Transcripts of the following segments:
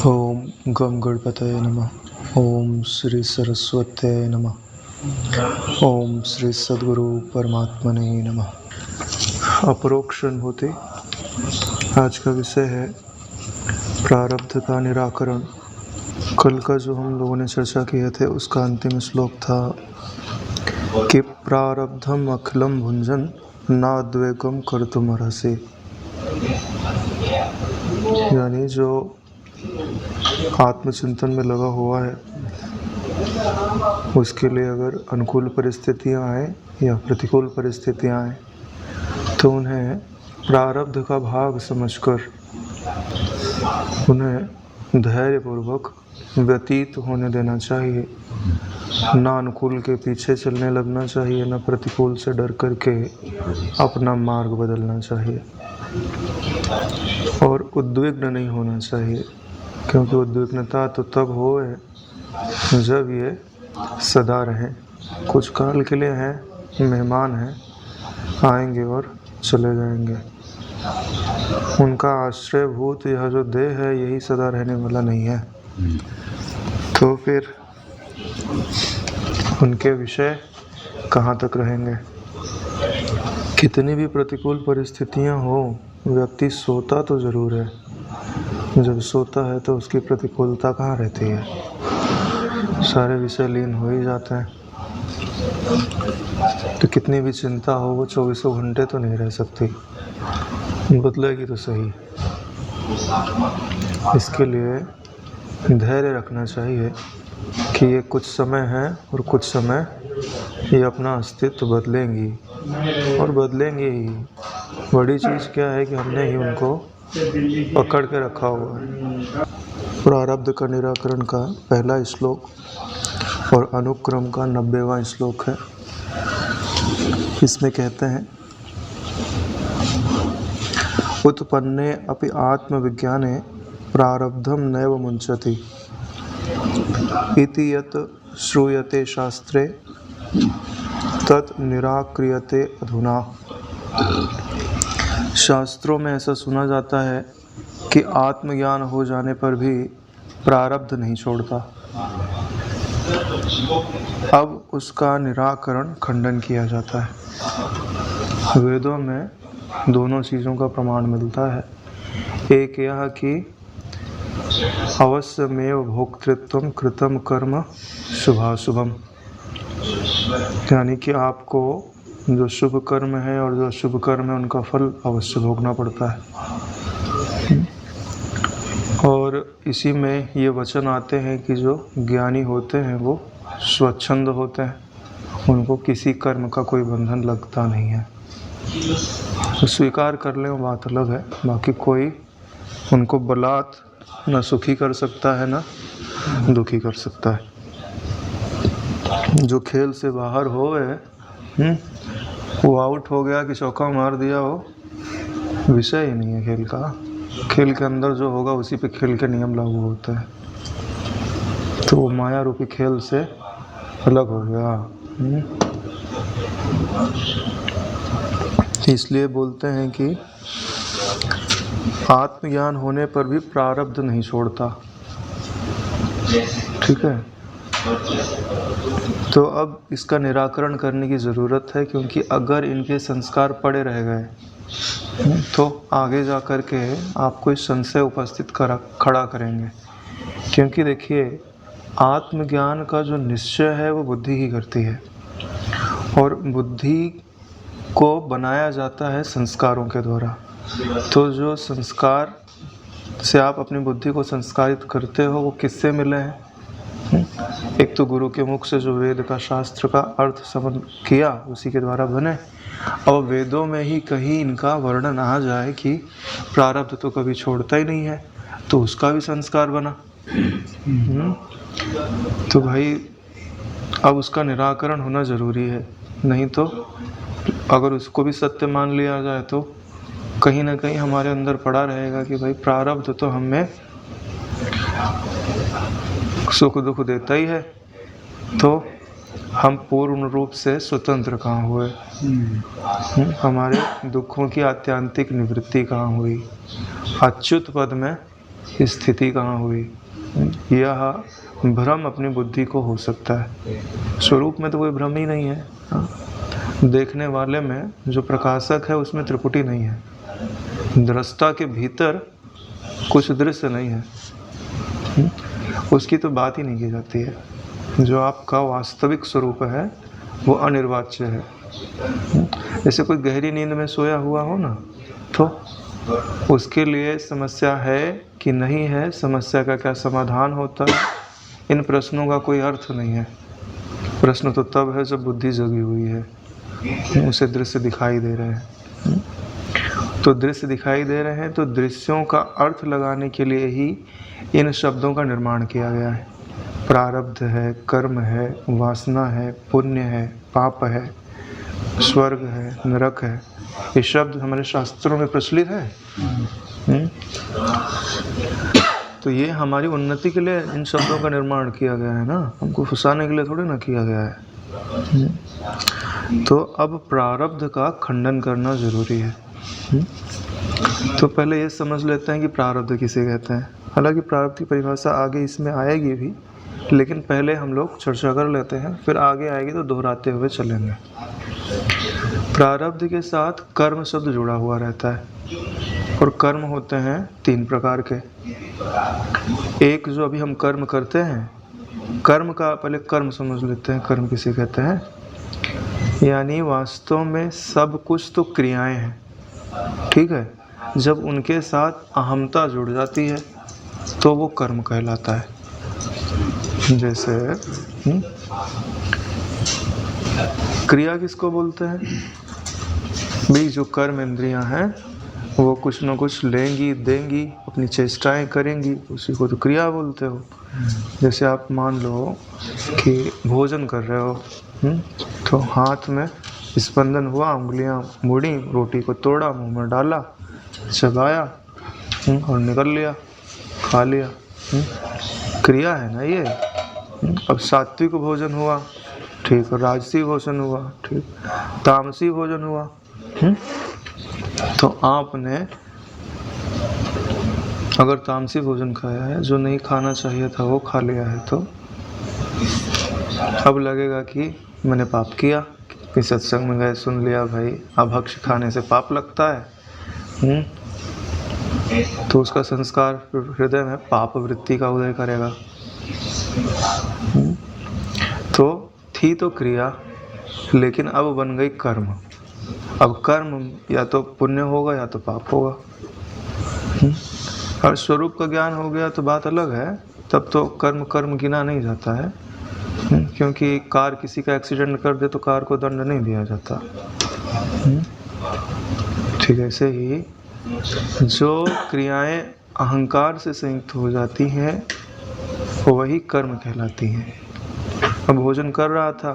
ओम गम गणपतये नमः। ओम श्री सरस्वत्यै नमः। ओम श्री सद्गुरु परमात्मने नमः। अपरोक्ष अनुभूति। आज का विषय है प्रारब्ध का निराकरण। कल का जो हम लोगों ने चर्चा किए थे उसका अंतिम श्लोक था कि प्रारब्धम अखिलम भुंजन नाद्वेगम कर्तुमर्हसि, यानी जो आत्मचिंतन में लगा हुआ है उसके लिए अगर अनुकूल परिस्थितियां आए या प्रतिकूल परिस्थितियां आए तो उन्हें प्रारब्ध का भाग समझकर उन्हें धैर्यपूर्वक व्यतीत होने देना चाहिए। ना अनुकूल के पीछे चलने लगना चाहिए, ना प्रतिकूल से डर करके अपना मार्ग बदलना चाहिए, और उद्विग्न नहीं होना चाहिए, क्योंकि उद्विग्नता तो तब हो जब ये सदा रहें। कुछ काल के लिए हैं, मेहमान हैं, आएंगे और चले जाएंगे। उनका आश्रयभूत यह जो देह है यही सदा रहने वाला नहीं है। तो फिर उनके विषय कहाँ तक रहेंगे। कितनी भी प्रतिकूल परिस्थितियां हो, व्यक्ति सोता तो ज़रूर है। जब सोता है तो उसकी प्रतिकूलता कहाँ रहती है, सारे विषय लीन हो ही जाते हैं। तो कितनी भी चिंता हो वो 24 घंटे तो नहीं रह सकती, बदलेगी तो सही। इसके लिए धैर्य रखना चाहिए कि ये कुछ समय है और कुछ समय ये अपना अस्तित्व बदलेंगी, और बदलेंगी ही। बड़ी चीज़ क्या है कि हमने ही उनको पकड़ के रखा हुआ है। प्रारब्ध का निराकरण का पहला श्लोक और अनुक्रम का 90वां श्लोक है। इसमें कहते हैं, उत्पन्ने अपि आत्मविज्ञाने प्रारब्धम नैव मुंचति इति यत् श्रूयते शास्त्रे तत् निराक्रियते अधुना। शास्त्रों में ऐसा सुना जाता है कि आत्मज्ञान हो जाने पर भी प्रारब्ध नहीं छोड़ता। अब उसका निराकरण खंडन किया जाता है। वेदों में दोनों चीज़ों का प्रमाण मिलता है। एक यह कि अवश्यमेव भोक्तृत्वम कृतम कर्म शुभाशुभम, यानी कि आपको जो शुभ कर्म है और जो अशुभ कर्म है उनका फल अवश्य भोगना पड़ता है। और इसी में ये वचन आते हैं कि जो ज्ञानी होते हैं वो स्वच्छंद होते हैं, उनको किसी कर्म का कोई बंधन लगता नहीं है। तो स्वीकार कर लें वो बात अलग है, बाकी कोई उनको बलात् न सुखी कर सकता है न दुखी कर सकता है। जो खेल से बाहर हो गए, वो आउट हो गया कि चौका मार दिया, हो विषय ही नहीं है खेल का। खेल के अंदर जो होगा उसी पे खेल के नियम लागू होते हैं। तो वो माया रूपी खेल से अलग हो गया। इसलिए बोलते हैं कि आत्मज्ञान होने पर भी प्रारब्ध नहीं छोड़ता। ठीक है, तो अब इसका निराकरण करने की ज़रूरत है, क्योंकि अगर इनके संस्कार पड़े रह गए तो आगे जा कर के आपको इस संशय उपस्थित खड़ा करेंगे। क्योंकि देखिए, आत्मज्ञान का जो निश्चय है वो बुद्धि ही करती है, और बुद्धि को बनाया जाता है संस्कारों के द्वारा। तो जो संस्कार से आप अपनी बुद्धि को संस्कारित करते हो वो किससे मिले हैं? एक तो गुरु के मुख से जो वेद का शास्त्र का अर्थ समझ किया उसी के द्वारा बने। और वेदों में ही कहीं इनका वर्णन आ जाए कि प्रारब्ध तो कभी छोड़ता ही नहीं है, तो उसका भी संस्कार बना। तो भाई अब उसका निराकरण होना ज़रूरी है, नहीं तो अगर उसको भी सत्य मान लिया जाए तो कहीं ना कहीं हमारे अंदर पड़ा रहेगा कि भाई प्रारब्ध तो हमें सुख दुख देता ही है, तो हम पूर्ण रूप से स्वतंत्र कहाँ हुए? हमारे दुखों की आत्यंतिक निवृत्ति कहाँ हुई? अच्युत पद में स्थिति कहाँ हुई, यह भ्रम अपनी बुद्धि को हो सकता है। स्वरूप में तो कोई भ्रम ही नहीं है। देखने वाले में जो प्रकाशक है उसमें त्रिपुटी नहीं है। दृष्टा के भीतर कुछ दृश्य नहीं है, उसकी तो बात ही नहीं की जाती है। जो आपका वास्तविक स्वरूप है वो अनिर्वाच्य है। जैसे कोई गहरी नींद में सोया हुआ हो ना, तो उसके लिए समस्या है कि नहीं है, समस्या का क्या समाधान होता है, इन प्रश्नों का कोई अर्थ नहीं है। प्रश्न तो तब है जब बुद्धि जगी हुई है, उसे दृश्य दिखाई दे रहे हैं। तो दृश्य दिखाई दे रहे हैं तो दृश्यों का अर्थ लगाने के लिए ही इन शब्दों का निर्माण किया गया है। प्रारब्ध है, कर्म है, वासना है, पुण्य है, पाप है, स्वर्ग है, नरक है, ये शब्द हमारे शास्त्रों में प्रचलित है। तो ये हमारी उन्नति के लिए इन शब्दों का निर्माण किया गया है ना, हमको फंसाने के लिए थोड़ी ना किया गया है। तो अब प्रारब्ध का खंडन करना ज़रूरी है। तो पहले ये समझ लेते हैं कि प्रारब्ध किसे कहते हैं। हालांकि प्रारब्ध की परिभाषा आगे इसमें आएगी भी, लेकिन पहले हम लोग चर्चा कर लेते हैं, फिर आगे आएगी तो दोहराते हुए चलेंगे। प्रारब्ध के साथ कर्म शब्द जुड़ा हुआ रहता है, और कर्म होते हैं 3 प्रकार के। एक जो अभी हम कर्म करते हैं, कर्म का पहले कर्म समझ लेते हैं। कर्म किसे कहते हैं, यानी वास्तव में सब कुछ तो क्रियाएं हैं, ठीक है। जब उनके साथ अहमता जुड़ जाती है तो वो कर्म कहलाता है। जैसे क्रिया किसको बोलते हैं भाई, जो कर्म इंद्रियां हैं वो कुछ न कुछ लेंगी, देंगी, अपनी चेष्टाएं करेंगी, उसी को तो क्रिया बोलते हो। जैसे आप मान लो कि भोजन कर रहे हो, तो हाथ में स्पंदन हुआ, उंगलियां मुड़ी, रोटी को तोड़ा, मुंह में डाला, चबाया और निकल लिया, खा लिया। क्रिया है ना ये। अब सात्विक भोजन हुआ, ठीक, राजसी भोजन हुआ, ठीक, तामसी भोजन हुआ। तो आपने अगर तामसी भोजन खाया है, जो नहीं खाना चाहिए था वो खा लिया है, तो अब लगेगा कि मैंने पाप किया। कि सत्संग में गए, सुन लिया भाई अभक्ष खाने से पाप लगता है, तो उसका संस्कार हृदय में पाप वृत्ति का उदय करेगा। तो थी तो क्रिया, लेकिन अब बन गई कर्म। अब कर्म या तो पुण्य होगा या तो पाप होगा। और स्वरूप का ज्ञान हो गया तो बात अलग है, तब तो कर्म कर्म गिना नहीं जाता है, क्योंकि कार किसी का एक्सीडेंट कर दे तो कार को दंड नहीं दिया जाता। ठीक है, ऐसे ही जो क्रियाएं अहंकार से संयुक्त हो जाती हैं वही कर्म कहलाती हैं। अब भोजन कर रहा था,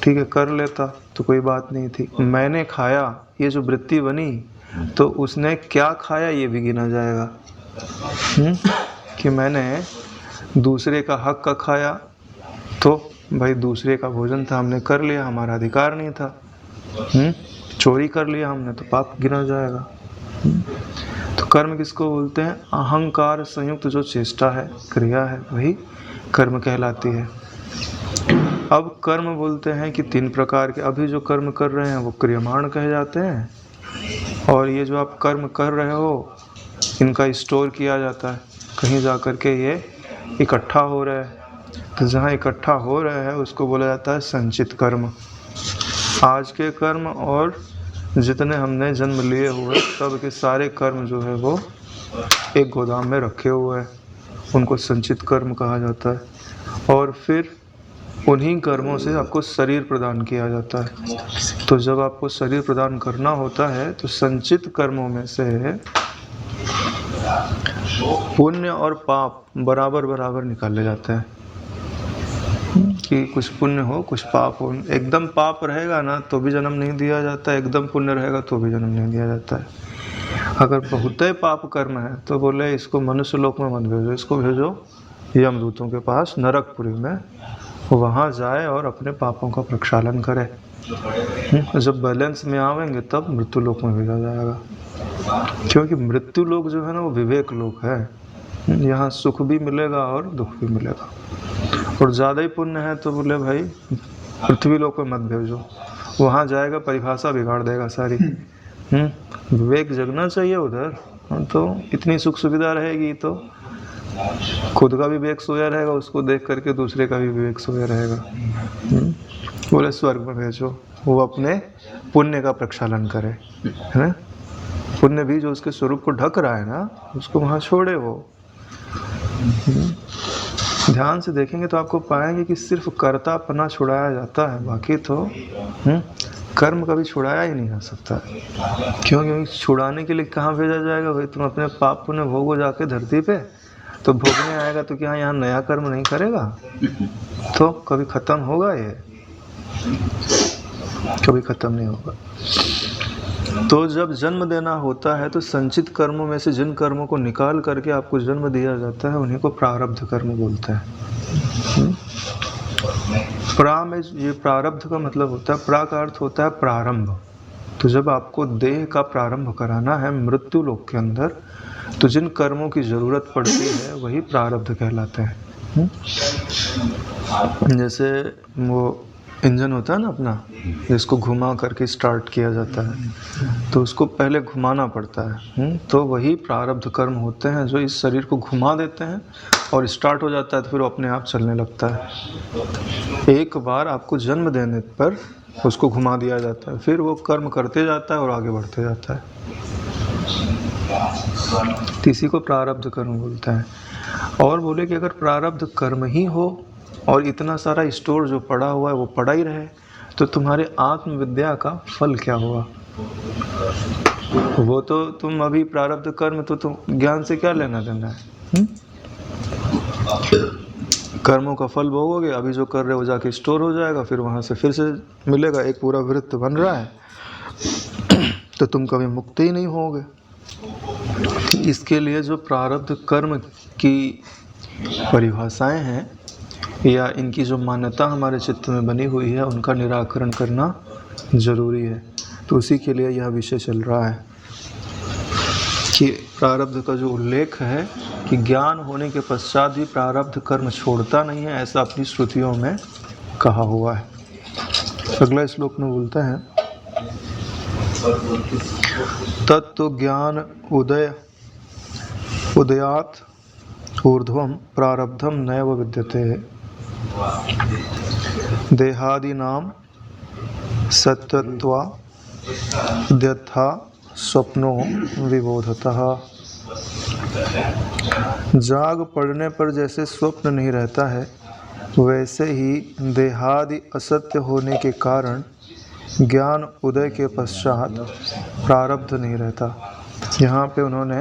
ठीक है, कर लेता तो कोई बात नहीं थी। मैंने खाया, ये जो वृत्ति बनी, तो उसने क्या खाया ये भी गिना जाएगा। कि मैंने दूसरे का हक का खाया, तो भाई दूसरे का भोजन था, हमने कर लिया, हमारा अधिकार नहीं था। चोरी कर लिया हमने तो पाप गिना जाएगा। तो कर्म किसको बोलते हैं, अहंकार संयुक्त जो चेष्टा है, क्रिया है, वही कर्म कहलाती है। अब कर्म बोलते हैं कि 3 प्रकार के। अभी जो कर्म कर रहे हैं वो क्रियमाण कहे जाते हैं, और ये जो आप कर्म कर रहे हो इनका स्टोर किया जाता है, कहीं जा कर के ये इकट्ठा हो रहा है। तो जहाँ इकट्ठा हो रहा है उसको बोला जाता है संचित कर्म। आज के कर्म और जितने हमने जन्म लिए हुए तब के सारे कर्म जो है वो एक गोदाम में रखे हुए हैं, उनको संचित कर्म कहा जाता है। और फिर उन्हीं कर्मों से आपको शरीर प्रदान किया जाता है। तो जब आपको शरीर प्रदान करना होता है तो संचित कर्मों में से पुण्य और पाप बराबर बराबर निकाले जाते हैं, कि कुछ पुण्य हो कुछ पाप हो। एकदम पाप रहेगा ना तो भी जन्म नहीं दिया जाता, एकदम पुण्य रहेगा तो भी जन्म नहीं दिया जाता है। अगर बहुत ही पाप कर्म है तो बोले इसको मनुष्य लोक में मत भेजो, इसको भेजो यमदूतों के पास नरकपुरी में, वहाँ जाए और अपने पापों का प्रक्षालन करे। जब बैलेंस में आवेंगे तब मृत्यु लोक में भेजा जाएगा, क्योंकि मृत्यु लोक जो है ना वो विवेक लोक है। यहाँ सुख भी मिलेगा और दुख भी मिलेगा। और ज़्यादा ही पुण्य है तो बोले भाई पृथ्वी लोक में मत भेजो, वहाँ जाएगा परिभाषा बिगाड़ देगा सारी। विवेक जगना चाहिए उधर। तो इतनी सुख सुविधा रहेगी तो खुद का भी विवेक सोया रहेगा, उसको देख करके दूसरे का भी विवेक सोया रहेगा। बोले स्वर्ग में भेजो, वो अपने पुण्य का प्रक्षालन करे, है ना। पुण्य भी जो उसके स्वरूप को ढक रहा है ना, उसको वहाँ छोड़े वो। ध्यान से देखेंगे तो आपको पाएंगे कि सिर्फ कर्तापना छुड़ाया जाता है, बाकी तो कर्म कभी छुड़ाया ही नहीं जा सकता। क्यों? क्योंकि छुड़ाने के लिए कहाँ भेजा जाएगा भाई? तुम अपने पाप पुण्य भोगो जाके धरती पे, तो भोगने आएगा तो क्या यहाँ नया कर्म नहीं करेगा? तो कभी खत्म होगा? ये कभी खत्म नहीं होगा। तो जब जन्म देना होता है तो संचित कर्मों में से जिन कर्मों को निकाल करके आपको जन्म दिया जाता है उन्हीं को प्रारब्ध कर्म बोलते हैं। प्रा में ये प्रारब्ध का मतलब होता है, प्रा का अर्थ होता है प्रारंभ। तो जब आपको देह का प्रारंभ कराना है मृत्यु लोक के अंदर, तो जिन कर्मों की ज़रूरत पड़ती है वही प्रारब्ध कहलाते हैं। जैसे वो इंजन होता है ना अपना, जिसको घुमा करके स्टार्ट किया जाता है, तो उसको पहले घुमाना पड़ता है। तो वही प्रारब्ध कर्म होते हैं जो इस शरीर को घुमा देते हैं और स्टार्ट हो जाता है, तो फिर वो अपने आप चलने लगता है। एक बार आपको जन्म देने पर उसको घुमा दिया जाता है, फिर वो कर्म करते जाता है और आगे बढ़ते जाता है। इसी को प्रारब्ध कर्म बोलते हैं। और बोले कि अगर प्रारब्ध कर्म ही हो और इतना सारा स्टोर जो पड़ा हुआ है वो पड़ा ही रहे, तो तुम्हारे आत्मविद्या का फल क्या हुआ? वो तो तुम अभी प्रारब्ध कर्म, तो तुम ज्ञान से क्या लेना देना है? कर्मों का फल भोगोगे, अभी जो कर रहे हो जाके स्टोर हो जाएगा, फिर वहाँ से फिर से मिलेगा। एक पूरा वृत्त बन रहा है, तो तुम कभी मुक्त ही नहीं होगे। इसके लिए जो प्रारब्ध कर्म की परिभाषाएं हैं या इनकी जो मान्यता हमारे चित्त में बनी हुई है, उनका निराकरण करना जरूरी है। तो उसी के लिए यह विषय चल रहा है कि प्रारब्ध का जो उल्लेख है कि ज्ञान होने के पश्चात भी प्रारब्ध कर्म छोड़ता नहीं है, ऐसा अपनी श्रुतियों में कहा हुआ है। अगला श्लोक में बोलते हैं, तत्व ज्ञान उदयात ऊर्ध्वं प्रारब्धम नैव विद्यते देहादीनां सत्यत्वाद्यथा स्वप्नो विबोधतः। जाग पड़ने पर जैसे स्वप्न नहीं रहता है, वैसे ही देहादि असत्य होने के कारण ज्ञान उदय के पश्चात प्रारब्ध नहीं रहता। यहाँ पे उन्होंने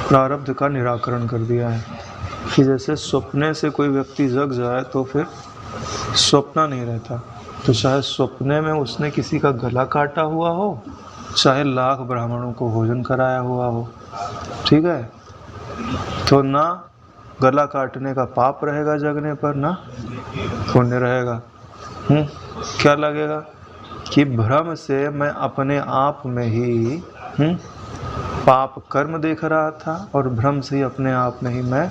प्रारब्ध का निराकरण कर दिया है कि जैसे स्वप्ने से कोई व्यक्ति जग जाए तो फिर स्वप्न नहीं रहता। तो चाहे स्वप्ने में उसने किसी का गला काटा हुआ हो, चाहे लाख ब्राह्मणों को भोजन कराया हुआ हो, ठीक है, तो ना गला काटने का पाप रहेगा जगने पर, ना पुण्य रहेगा। क्या लगेगा कि भ्रम से मैं अपने आप में ही पाप कर्म देख रहा था और भ्रम से ही अपने आप में ही मैं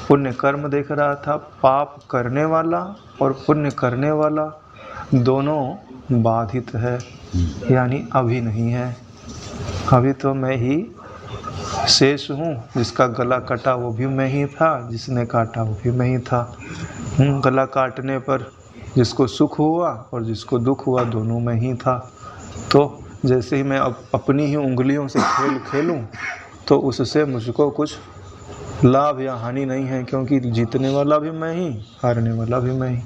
पुण्य कर्म देख रहा था। पाप करने वाला और पुण्य करने वाला दोनों बाधित है, यानी अभी नहीं है। अभी तो मैं ही शेष हूँ, जिसका गला कटा वो भी मैं ही था, जिसने काटा वो भी मैं ही था। गला काटने पर जिसको सुख हुआ और जिसको दुख हुआ दोनों में ही था। तो जैसे ही मैं अपनी ही उंगलियों से खेल खेलूं तो उससे मुझको कुछ लाभ या हानि नहीं है, क्योंकि जीतने वाला भी मैं ही, हारने वाला भी मैं ही।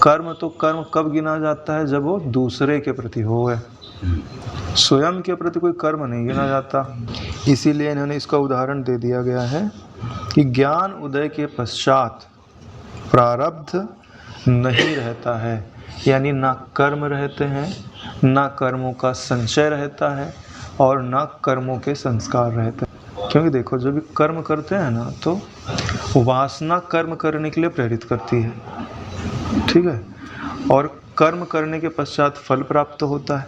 कर्म तो कर्म कब गिना जाता है? जब वो दूसरे के प्रति हो गए, स्वयं के प्रति कोई कर्म नहीं गिना जाता। इसीलिए इन्होंने इसका उदाहरण दे दिया गया है कि ज्ञान उदय के पश्चात प्रारब्ध नहीं रहता है, यानी ना कर्म रहते हैं, ना कर्मों का संचय रहता है और ना कर्मों के संस्कार रहते हैं। क्योंकि देखो, जब भी कर्म करते हैं ना, तो वासना कर्म करने के लिए प्रेरित करती है, ठीक है, और कर्म करने के पश्चात फल प्राप्त होता है।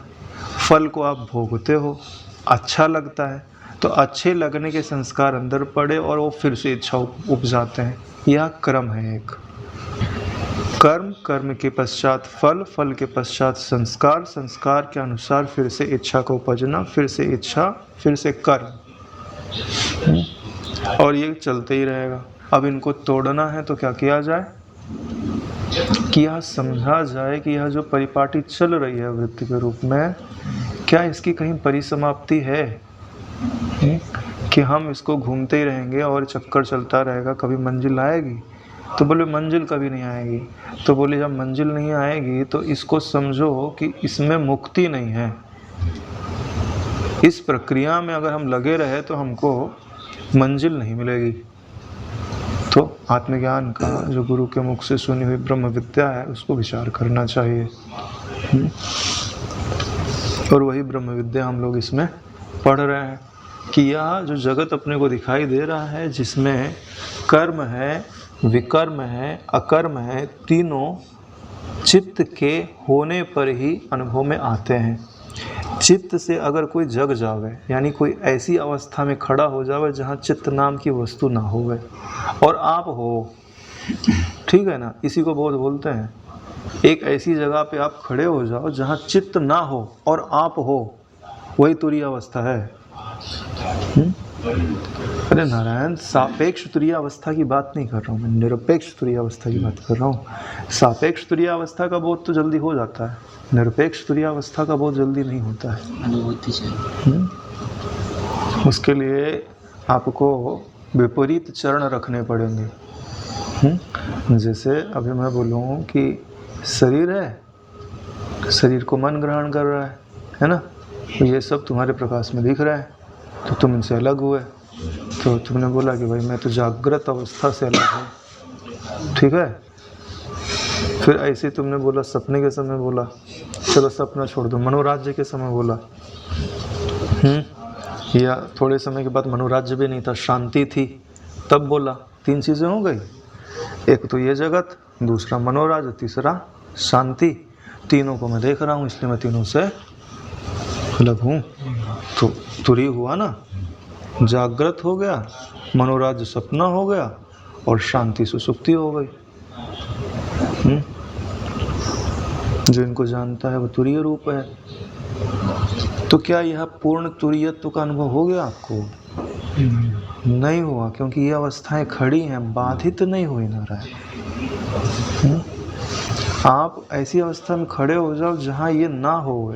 फल को आप भोगते हो, अच्छा लगता है, तो तो अच्छे लगने के संस्कार अंदर पड़े और वो फिर से इच्छा उपजाते हैं। यह क्रम है एक। कर्म, कर्म के पश्चात फल, फल के पश्चात संस्कार, संस्कार के अनुसार फिर से इच्छा को उपजना, फिर से इच्छा, फिर से कर्म, और ये चलते ही रहेगा। अब इनको तोड़ना है तो क्या किया जाए कि यह समझा जाए कि यह जो परिपाटी चल रही है वृत्ति के रूप में, क्या इसकी कहीं परिसमाप्ति है कि हम इसको घूमते ही रहेंगे और चक्कर चलता रहेगा, कभी मंजिल आएगी? तो बोले मंजिल कभी नहीं आएगी। तो बोले जब मंजिल नहीं आएगी तो इसको समझो कि इसमें मुक्ति नहीं है। इस प्रक्रिया में अगर हम लगे रहे तो हमको मंजिल नहीं मिलेगी। तो आत्मज्ञान का जो गुरु के मुख से सुनी हुई ब्रह्म विद्या है उसको विचार करना चाहिए। और वही ब्रह्म विद्या हम लोग इसमें पढ़ रहे हैं कि यह जो जगत अपने को दिखाई दे रहा है, जिसमें कर्म है, विकर्म है, अकर्म है, तीनों चित्त के होने पर ही अनुभव में आते हैं। चित्त से अगर कोई जग जावे, यानी कोई ऐसी अवस्था में खड़ा हो जावे जहाँ चित्त नाम की वस्तु ना होवे और आप हो, ठीक है ना, इसी को बोध बोलते हैं। एक ऐसी जगह पे आप खड़े हो जाओ जहाँ चित्त ना हो और आप हो, वही तुरीय अवस्था है। अरे नारायण, सापेक्ष तुरीय अवस्था की बात नहीं कर रहा हूँ मैं, निरपेक्ष तुरीय अवस्था की बात कर रहा हूँ। सापेक्ष तुरीय अवस्था का बोध तो जल्दी हो जाता है, निरपेक्ष तुरीय अवस्था का बोध जल्दी नहीं होता है। अनुभूति चाहिए। उसके लिए आपको विपरीत चरण रखने पड़ेंगे। जैसे अभी मैं बोलूँ कि शरीर है, शरीर को मन ग्रहण कर रहा है ना, तो ये सब तुम्हारे प्रकाश में दिख रहा है, तो तुम इनसे अलग हुए। तो तुमने बोला कि भाई मैं तो जागृत अवस्था से अलग हूँ, ठीक है। फिर ऐसे तुमने बोला सपने के समय, बोला चलो सपना छोड़ दो, मनोराज्य के समय बोला, या थोड़े समय के बाद मनोराज्य भी नहीं था, शांति थी, तब बोला। 3 चीज़ें हो गई, एक तो ये जगत, दूसरा मनोराज्य, तीसरा शांति। तीनों को मैं देख रहा हूँ, इसलिए मैं तीनों से अलग हूँ। तो तुरी हुआ ना, जागृत हो गया, मनोराज्य सपना हो गया और शांति सुसुप्ति हो गई। जो इनको जानता है वो तुरीय रूप है। तो क्या यह पूर्ण तुरीयत्व का अनुभव हो गया आपको? नहीं हुआ, क्योंकि ये अवस्थाएं खड़ी हैं, बाधित नहीं हुई नारायण। आप ऐसी अवस्था में खड़े हो जाओ जहाँ ये ना हो।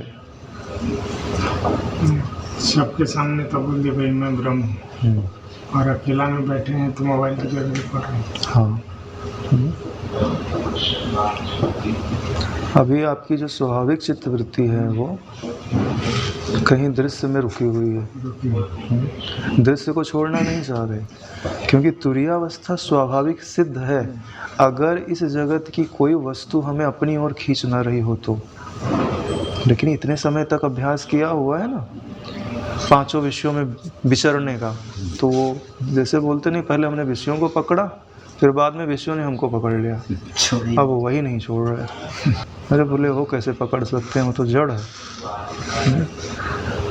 सबके सामने तो बोल दे भाई मैं ब्रह्म हूँ, और अकेला में बैठे हैं तो मोबाइल की जरूरत पड़ रही है। हाँ। अभी आपकी जो स्वाभाविक चित्तवृत्ति है वो कहीं दृश्य में रुकी हुई है। दृश्य को छोड़ना नहीं चाह रहे, क्योंकि तुरीयावस्था स्वाभाविक सिद्ध है। अगर इस जगत की कोई वस्तु हमें अपनी ओर खींच ना रही हो तो, लेकिन इतने समय तक अभ्यास किया हुआ है ना 5 विषयों में विचरने का, तो वो जैसे बोलते नहीं, पहले हमने विषयों को पकड़ा, फिर बाद में विषयों ने हमको पकड़ लिया, अब वो वही नहीं छोड़ रहे। अरे बोले वो कैसे पकड़ सकते हैं, वो तो जड़ है।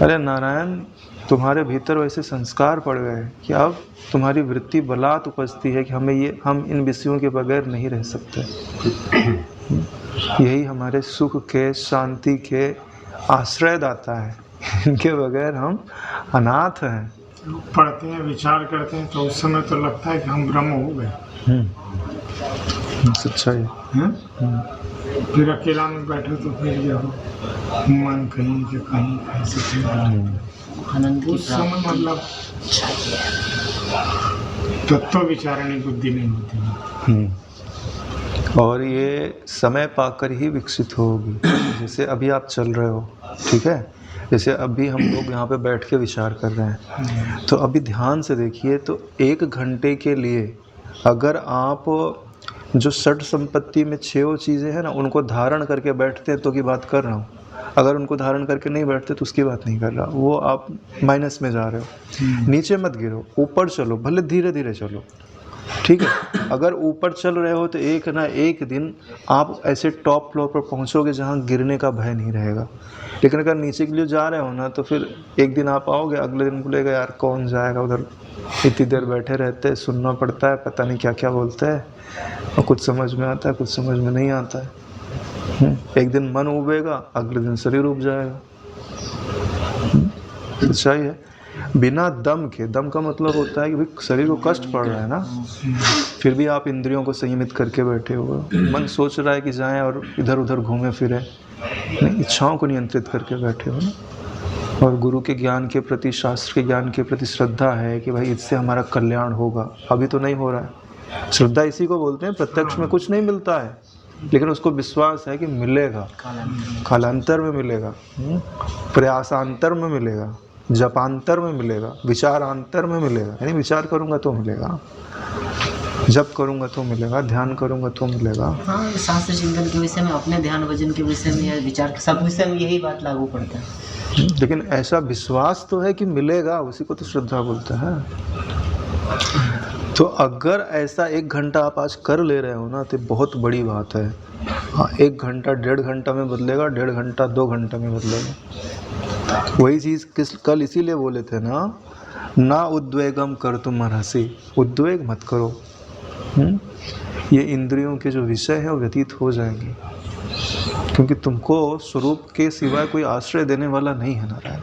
अरे नारायण, तुम्हारे भीतर वैसे संस्कार पड़ गए कि अब तुम्हारी वृत्ति बलात् उपजती है कि हम इन विषयों के बगैर नहीं रह सकते। यही हमारे सुख के, शांति के आश्रयदाता है, इनके बगैर हम अनाथ हैं। पढ़ते हैं, विचार करते हैं, तो उस समय तो लगता है कि हम ब्रह्म हो गए। सच्चाई। फिर अकेला में बैठे तो फिर जो मन कहीं के कहीं कैसे आनंद की उस समय मतलब तत्व विचारणी बुद्धि नहीं होती। और ये समय पाकर ही विकसित होगी। जैसे अभी आप चल रहे हो, ठीक है, जैसे अभी हम लोग यहाँ पे बैठ के विचार कर रहे हैं, तो अभी ध्यान से देखिए, तो 1 घंटे के लिए अगर आप जो षट संपत्ति में 6 चीज़ें हैं ना, उनको धारण करके बैठते हैं तो की बात कर रहा हूँ। अगर उनको धारण करके नहीं बैठते तो उसकी बात नहीं कर रहा, वो आप माइनस में जा रहे हो। नीचे मत गिरो, ऊपर चलो, भले धीरे धीरे चलो, ठीक है। अगर ऊपर चल रहे हो तो एक ना एक दिन आप ऐसे टॉप फ्लोर पर पहुंचोगे जहां गिरने का भय नहीं रहेगा। लेकिन अगर नीचे के लिए जा रहे हो ना, तो फिर एक दिन आप आओगे, अगले दिन बोलेगा यार कौन जाएगा उधर, इतनी देर बैठे रहते हैं, सुनना पड़ता है, पता नहीं क्या क्या बोलते हैं, और कुछ समझ में आता है, कुछ समझ में नहीं आता है। एक दिन मन उबेगा, अगले दिन शरीर उब जाएगा। सच्चाई है। बिना दम के, दम का मतलब होता है कि भाई शरीर को कष्ट पड़ रहा है ना, फिर भी आप इंद्रियों को संयमित करके बैठे हो। मन सोच रहा है कि जाएं और इधर उधर घूमे फिरे, नहीं, इच्छाओं को नियंत्रित करके बैठे हो ना। और गुरु के ज्ञान के प्रति, शास्त्र के ज्ञान के प्रति श्रद्धा है कि भाई इससे हमारा कल्याण होगा। अभी तो नहीं हो रहा है। श्रद्धा इसी को बोलते हैं, प्रत्यक्ष में कुछ नहीं मिलता है, लेकिन उसको विश्वास है कि मिलेगा, कालांतर में मिलेगा, प्रयासांतर में मिलेगा, जपांतर में मिलेगा, विचारांतर में मिलेगा। यानी विचार करूंगा तो मिलेगा, जप करूंगा तो मिलेगा, ध्यान करूंगा तो मिलेगा। हाँ, शास्त्र चिंतन के विषय में, अपने ध्यान भजन के विषय में, या विचार के सब विषय में यही बात लागू पड़ता है। लेकिन ऐसा विश्वास तो है कि मिलेगा, उसी को तो श्रद्धा बोलते हैं। तो अगर ऐसा 1 घंटा आप आज कर ले रहे हो ना, तो बहुत बड़ी बात है। हाँ, 1 घंटा 1.5 घंटा में बदलेगा, 1.5 घंटा 2 घंटा में बदलेगा। वही चीज़ कल इसीलिए बोले थे ना उद्वेगम कर तुम अर्हसि, उद्वेग मत करो। ये इंद्रियों के जो विषय है वो व्यतीत हो जाएंगे, क्योंकि तुमको स्वरूप के सिवाय कोई आश्रय देने वाला नहीं है नारायण।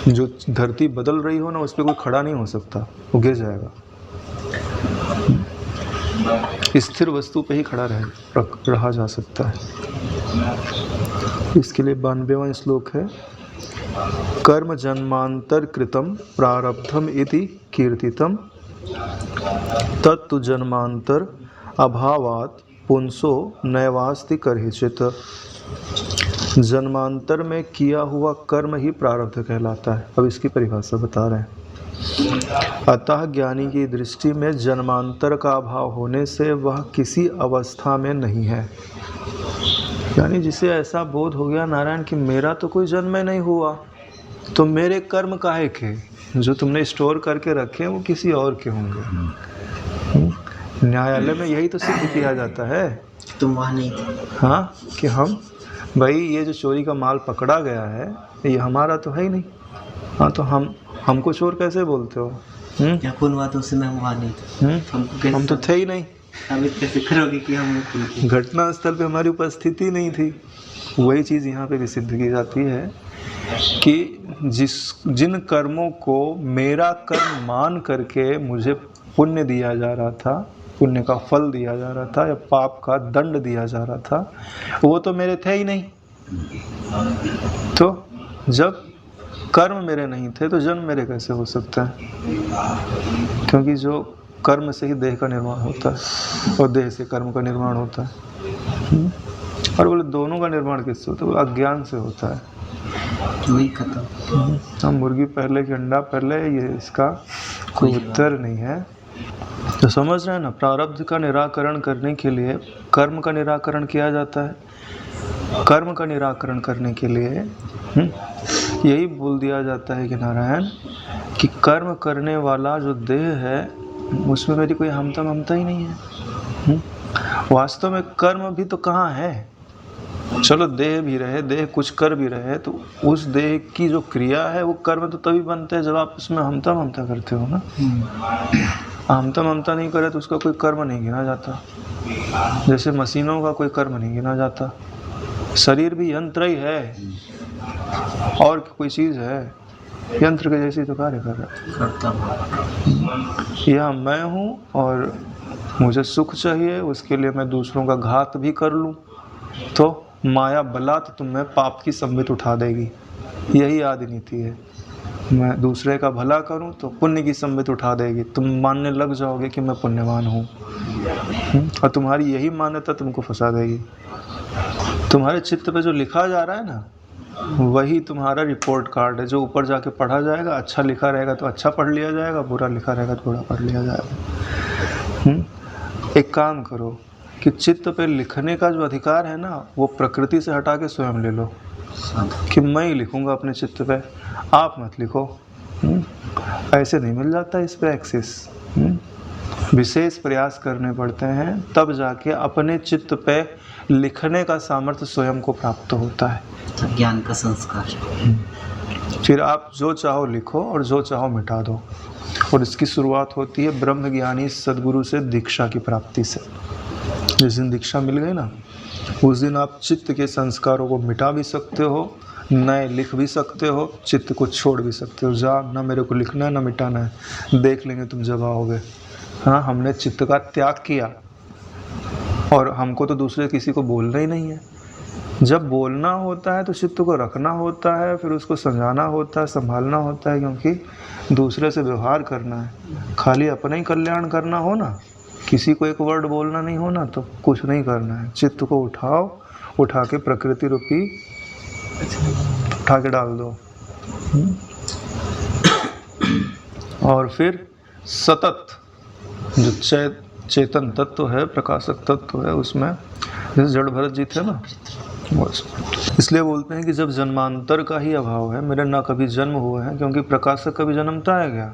जो धरती बदल रही हो ना, उस पर कोई खड़ा नहीं हो सकता, वो गिर जाएगा। स्थिर वस्तु पे ही खड़ा रहा जा सकता है। इसके लिए 92वां श्लोक है, कर्म जन्मांतर कृतम प्रारब्धम इति कीर्तितम तत्तु जन्मांतर अभावात पुंसो नैवास्ति कर्हिचित। जन्मांतर में किया हुआ कर्म ही प्रारब्ध कहलाता है। अब इसकी परिभाषा बता रहे हैं। अतः ज्ञानी की दृष्टि में जन्मांतर का अभाव होने से वह किसी अवस्था में नहीं है। यानी जिसे ऐसा बोध हो गया नारायण कि मेरा तो कोई जन्म नहीं हुआ, तो मेरे कर्म काहे के, जो तुमने स्टोर करके रखे वो किसी और के होंगे। न्यायालय में यही तो सिद्ध किया जाता है, तुम वहाँ नहीं थे। हाँ, कि हम भाई ये जो चोरी का माल पकड़ा गया है ये हमारा तो है ही नहीं। हाँ, तो हमको चोर कैसे बोलते हो? या कौन हुआ तो उस समय हम वहाँ नहीं थे। हम तो थे ही नहीं। साबित कैसे करोगे कि हम थे? घटना स्थल पे हमारी उपस्थिति नहीं थी। वही चीज़ यहाँ पे भी सिद्ध की जाती है कि जिन कर्मों को मेरा कर्म मान करके मुझे पुण्य दिया जा रहा था, पुण्य का फल दिया जा रहा था या पाप का दंड दिया जा रहा था, वो तो मेरे थे ही नहीं। तो जब कर्म मेरे नहीं थे तो जन्म मेरे कैसे हो सकता है? क्योंकि जो कर्म से ही देह का निर्माण होता है और देह से कर्म का निर्माण होता है। और बोले दोनों का निर्माण किससे होता है? वो अज्ञान से होता है। वही खत्म। हम मुर्गी पहले कि अंडा पहले, ये इसका कोई उत्तर नहीं है। तो समझ रहे हैं ना, प्रारब्ध का निराकरण करने के लिए कर्म का निराकरण किया जाता है। कर्म का निराकरण करने के लिए यही बोल दिया जाता है कि नारायण कि कर्म करने वाला जो देह है उसमें मेरी कोई हमता ममता ही नहीं है। वास्तव में कर्म भी तो कहाँ है? चलो देह भी रहे, देह कुछ कर भी रहे, तो उस देह की जो क्रिया है वो कर्म तो तभी बनते हैं जब आप उसमें हमता ममता करते हो ना। हमता ममता नहीं करे तो उसका कोई कर्म नहीं गिना जाता। जैसे मशीनों का कोई कर्म नहीं गिना जाता। शरीर भी यंत्र ही है और कोई चीज़ है, यंत्र के जैसी तो कार्य कर रहा है। यह मैं हूँ और मुझे सुख चाहिए, उसके लिए मैं दूसरों का घात भी कर लूँ तो माया बलात् तुम्हें पाप की संबित उठा देगी। यही आदि नीति है। मैं दूसरे का भला करूं तो पुण्य की संबित उठा देगी। तुम मानने लग जाओगे कि मैं पुण्यवान हूं, और तुम्हारी यही मान्यता तुमको फंसा देगी। तुम्हारे चित्त पे जो लिखा जा रहा है ना, वही तुम्हारा रिपोर्ट कार्ड है जो ऊपर जाके पढ़ा जाएगा। अच्छा लिखा रहेगा तो अच्छा पढ़ लिया जाएगा, बुरा लिखा रहेगा तो बुरा पढ़ लिया जाएगा। एक काम करो कि चित्त पे लिखने का जो अधिकार है ना, वो प्रकृति से हटा के स्वयं ले लो कि मैं ही लिखूंगा अपने चित्त पे, आप मत लिखो। ऐसे नहीं मिल जाता इस पे एक्सेस। विशेष प्रयास करने पड़ते हैं, तब जाके अपने चित्त पे लिखने का सामर्थ्य स्वयं को प्राप्त होता है। ज्ञान का संस्कार। फिर आप जो चाहो लिखो और जो चाहो मिटा दो। और इसकी शुरुआत होती है ब्रह्म ज्ञानी सद्गुरु से दीक्षा की प्राप्ति से। जिस दिन दीक्षा मिल गई ना, उस दिन आप चित्त के संस्कारों को मिटा भी सकते हो, नए लिख भी सकते हो, चित्त को छोड़ भी सकते हो। जा ना मेरे को लिखना है ना मिटाना है, देख लेंगे तुम जब आओगे। हाँ, हमने चित्त का त्याग किया और हमको तो दूसरे किसी को बोलना ही नहीं है। जब बोलना होता है तो चित्त को रखना होता है, फिर उसको समझाना होता है, संभालना होता है, क्योंकि दूसरे से व्यवहार करना है। खाली अपना ही कल्याण करना हो ना, किसी को एक वर्ड बोलना नहीं हो ना, तो कुछ नहीं करना है। चित्त को उठाओ, उठा के प्रकृति रूपी उठा के डाल दो। और फिर सतत जो चेतन तत्व है, प्रकाशक तत्व है, उसमें जैसे जड़ भरत जी थे ना, इसलिए बोलते हैं कि जब जन्मांतर का ही अभाव है, मेरे ना कभी जन्म हुए हैं, क्योंकि प्रकाशक कभी जन्मता है क्या?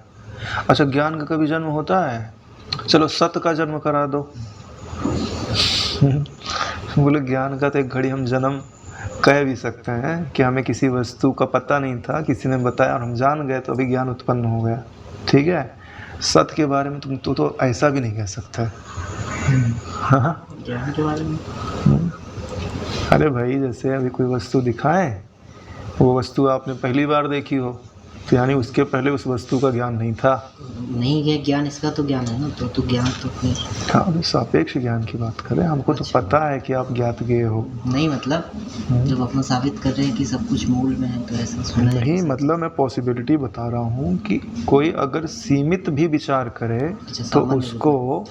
अच्छा, ज्ञान का कभी जन्म होता है? चलो सत्य का जन्म करा दो। बोले ज्ञान का तो एक घड़ी हम जन्म कह भी सकते हैं कि हमें किसी वस्तु का पता नहीं था, किसी ने बताया और हम जान गए, तो अभी ज्ञान उत्पन्न हो गया। ठीक है, सत्य के बारे में तुम तो ऐसा भी नहीं कह सकते। हाँ, ज्ञान के बारे में अरे भाई, जैसे अभी कोई वस्तु दिखाए, वो वस्तु आपने पहली बार देखी हो, तो यानी उसके पहले उस वस्तु का ज्ञान नहीं था। नहीं है ज्ञान, इसका तो ज्ञान है ना, तो ज्ञान तो अपने। हाँ, अभी सापेक्ष ज्ञान की बात करें, हमको तो पता है कि आप ज्ञात गए हो। नहीं मतलब जब अपना साबित कर रहे हैं कि सब कुछ मूल में है, तो ऐसा सुना है। नहीं मतलब मैं पॉसिबिलिटी बता रहा हूँ कि कोई अगर सीमित भी विचार करे तो उसको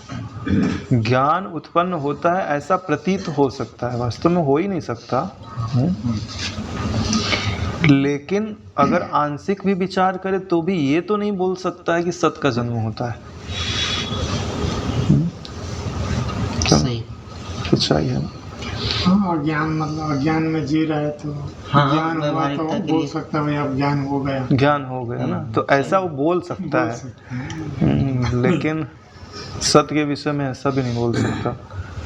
ज्ञान उत्पन्न होता है, ऐसा प्रतीत हो सकता है, वास्तव में हो ही नहीं सकता। लेकिन अगर आंशिक भी विचार करे तो भी ये तो नहीं बोल सकता है कि सत का जन्म होता है। सही, सच्चाई है। हाँ, अज्ञान मतलब अज्ञान में जी रहे तो हाँ, ज्ञान हुआ तो बोल सकता है भाई अब ज्ञान हो गया, ज्ञान हो गया ना, तो ऐसा वो बोल सकता है। लेकिन सत्य के विषय में ऐसा भी नहीं बोल सकता।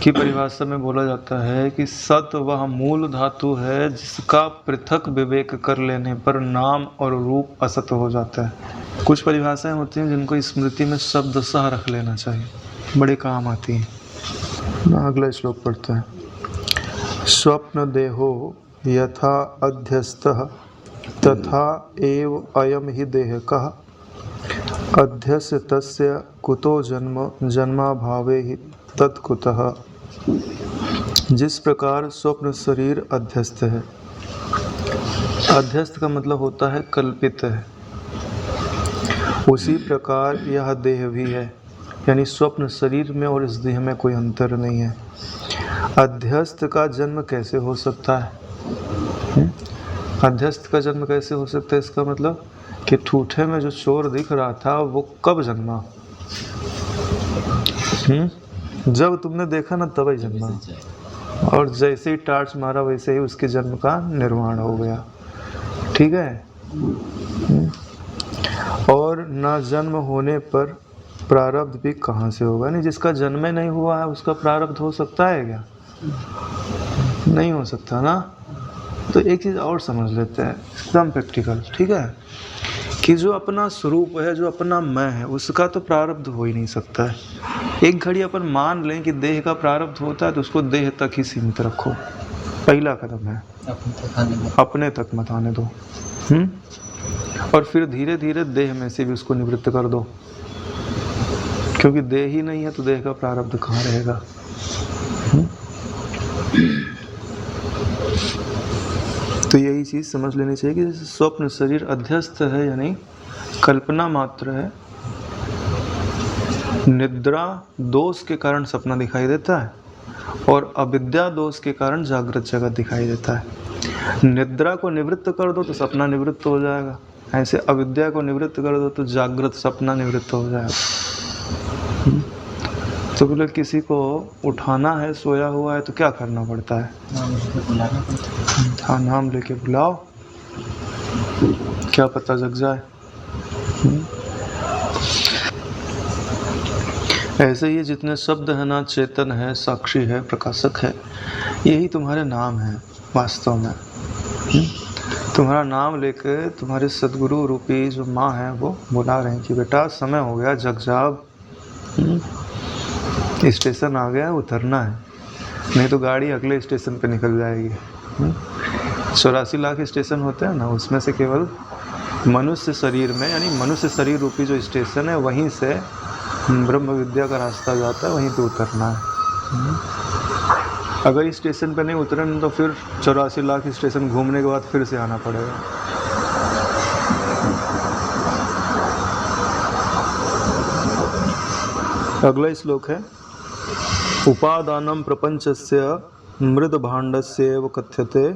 की परिभाषा में बोला जाता है कि सत्य वह मूल धातु है जिसका पृथक विवेक कर लेने पर नाम और रूप असत हो जाता है। कुछ परिभाषाएं होती हैं जिनको स्मृति में शब्द सह रख लेना चाहिए, बड़े काम आती हैं। अगला श्लोक पढ़ते हैं। स्वप्न देहो यथा अध्यस्तः तथा एव अयम ही देहकः अध्यस्य तस्य कुतो जन्म जन्माभावे ही तत्कुतः। जिस प्रकार स्वप्न शरीर अध्यस्त है, अध्यस्त का मतलब होता है कल्पित है, उसी प्रकार यह देह भी है, यानी स्वप्न शरीर में और इस देह में कोई अंतर नहीं है। अध्यस्त का जन्म कैसे हो सकता है? अध्यस्त का जन्म कैसे हो सकता है? इसका मतलब कि ठूठे में जो चोर दिख रहा था वो कब जन्मा? जब तुमने देखा ना तब ही जन्मा, और जैसे ही टार्च मारा वैसे ही उसके जन्म का निर्माण हो गया। ठीक है। और ना जन्म होने पर प्रारब्ध भी कहाँ से होगा? नहीं, जिसका जन्म नहीं हुआ है उसका प्रारब्ध हो सकता है क्या? नहीं हो सकता ना। तो एक चीज़ और समझ लेते हैं, एकदम प्रैक्टिकल। ठीक है, कि जो अपना स्वरूप है, जो अपना मैं है, उसका तो प्रारब्ध हो ही नहीं सकता है। एक घड़ी अपन मान लें कि देह का प्रारब्ध होता है तो उसको देह तक ही सीमित रखो, पहला कदम है, अपने तक मत आने दो। और फिर धीरे धीरे देह में से भी उसको निवृत्त कर दो, क्योंकि देह ही नहीं है तो देह का प्रारब्ध कहाँ रहेगा। तो यही चीज़ समझ लेनी चाहिए कि जैसे स्वप्न शरीर अध्यस्त है, यानी कल्पना मात्र है। निद्रा दोष के कारण सपना दिखाई देता है और अविद्या दोष के कारण जागृत जगत दिखाई देता है। निद्रा को निवृत्त कर दो तो सपना निवृत्त हो जाएगा, ऐसे अविद्या को निवृत्त कर दो तो जागृत सपना निवृत्त हो जाएगा। तो बोले किसी को उठाना है, सोया हुआ है, तो क्या करना पड़ता है? हाँ, नाम लेके बुलाओ, क्या पता जग जाए। ऐसे ही जितने शब्द है ना, चेतन है, साक्षी है, प्रकाशक है, यही तुम्हारे नाम है वास्तव में। तुम्हारा नाम लेके तुम्हारे सदगुरु रूपी जो माँ है वो बुला रहे हैं कि बेटा समय हो गया, जग जाग, स्टेशन आ गया, उतरना है, नहीं तो गाड़ी अगले स्टेशन पे निकल जाएगी। 84 लाख स्टेशन होते हैं ना, उसमें से केवल मनुष्य शरीर में, यानी मनुष्य शरीर रूपी जो स्टेशन है, वहीं से ब्रह्म विद्या का रास्ता जाता है, वहीं पे उतरना है। अगर इस स्टेशन पे नहीं उतरे तो फिर 84 लाख स्टेशन घूमने के बाद फिर से आना पड़ेगा। अगला श्लोक है, उपादानम प्रपंचस्य मृद भाण्डस्यैव कथ्यते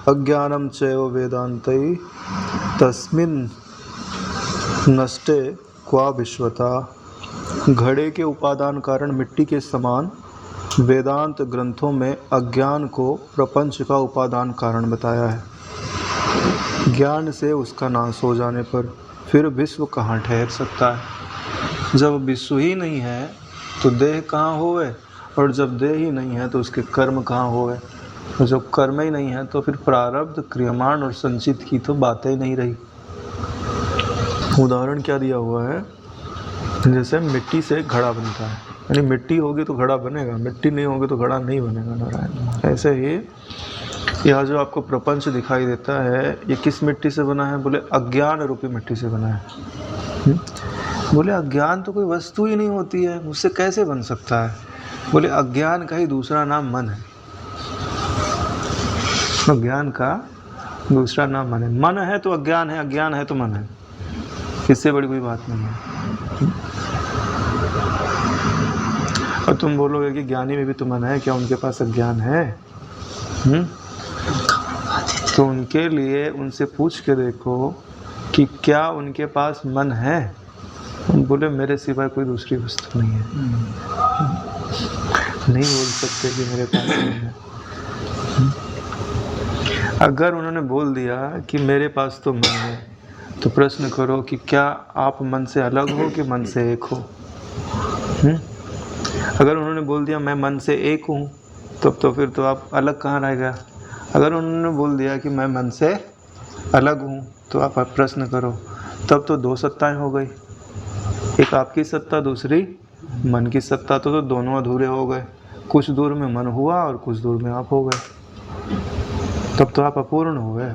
अज्ञानम चैव वेदांतै तस्मिन् नष्टे क्वा विश्वता। घड़े के उपादान कारण मिट्टी के समान वेदांत ग्रंथों में अज्ञान को प्रपंच का उपादान कारण बताया है। ज्ञान से उसका नाश हो जाने पर फिर विश्व कहाँ ठहर सकता है। जब विश्व ही नहीं है तो देह कहाँ होवे, और जब देह ही नहीं है तो उसके कर्म कहाँ होवे, और जब कर्म ही नहीं है तो फिर प्रारब्ध, क्रियमाण और संचित की तो बातें ही नहीं रही। उदाहरण क्या दिया हुआ है, जैसे मिट्टी से घड़ा बनता है, यानी मिट्टी होगी तो घड़ा बनेगा, मिट्टी नहीं होगी तो घड़ा नहीं बनेगा। नारायण, ऐसे ही यह जो आपको प्रपंच दिखाई देता है, ये किस मिट्टी से बना है? बोले अज्ञान रूपी मिट्टी से बना है। बोले अज्ञान तो कोई वस्तु ही नहीं होती है, उससे कैसे बन सकता है? बोले अज्ञान का ही दूसरा नाम मन है। अज्ञान का दूसरा नाम मन है। मन है तो अज्ञान है, अज्ञान है तो मन है, इससे बड़ी कोई बात नहीं है। और तुम बोलोगे कि ज्ञानी में भी तो मन है, क्या उनके पास अज्ञान है? तो उनके लिए उनसे पूछ के देखो कि क्या उनके पास मन है? बोले मेरे सिवाय कोई दूसरी वस्तु नहीं है। नहीं बोल सकते कि मेरे पास मन है। अगर उन्होंने बोल दिया कि मेरे पास तो मन है, तो प्रश्न करो कि क्या आप मन से अलग हो कि मन से एक हो? अगर उन्होंने बोल दिया मैं मन से एक हूँ, तब तो फिर तो आप अलग कहाँ रह गया। अगर उन्होंने बोल दिया कि मैं मन से अलग हूँ, तो आप प्रश्न करो, तब तो दो सत्ताएं हो गई, एक आपकी सत्ता, दूसरी मन की सत्ता। तो दोनों अधूरे हो गए। कुछ दूर में मन हुआ और कुछ दूर में आप हो गए, तब तो आप अपूर्ण हो गए।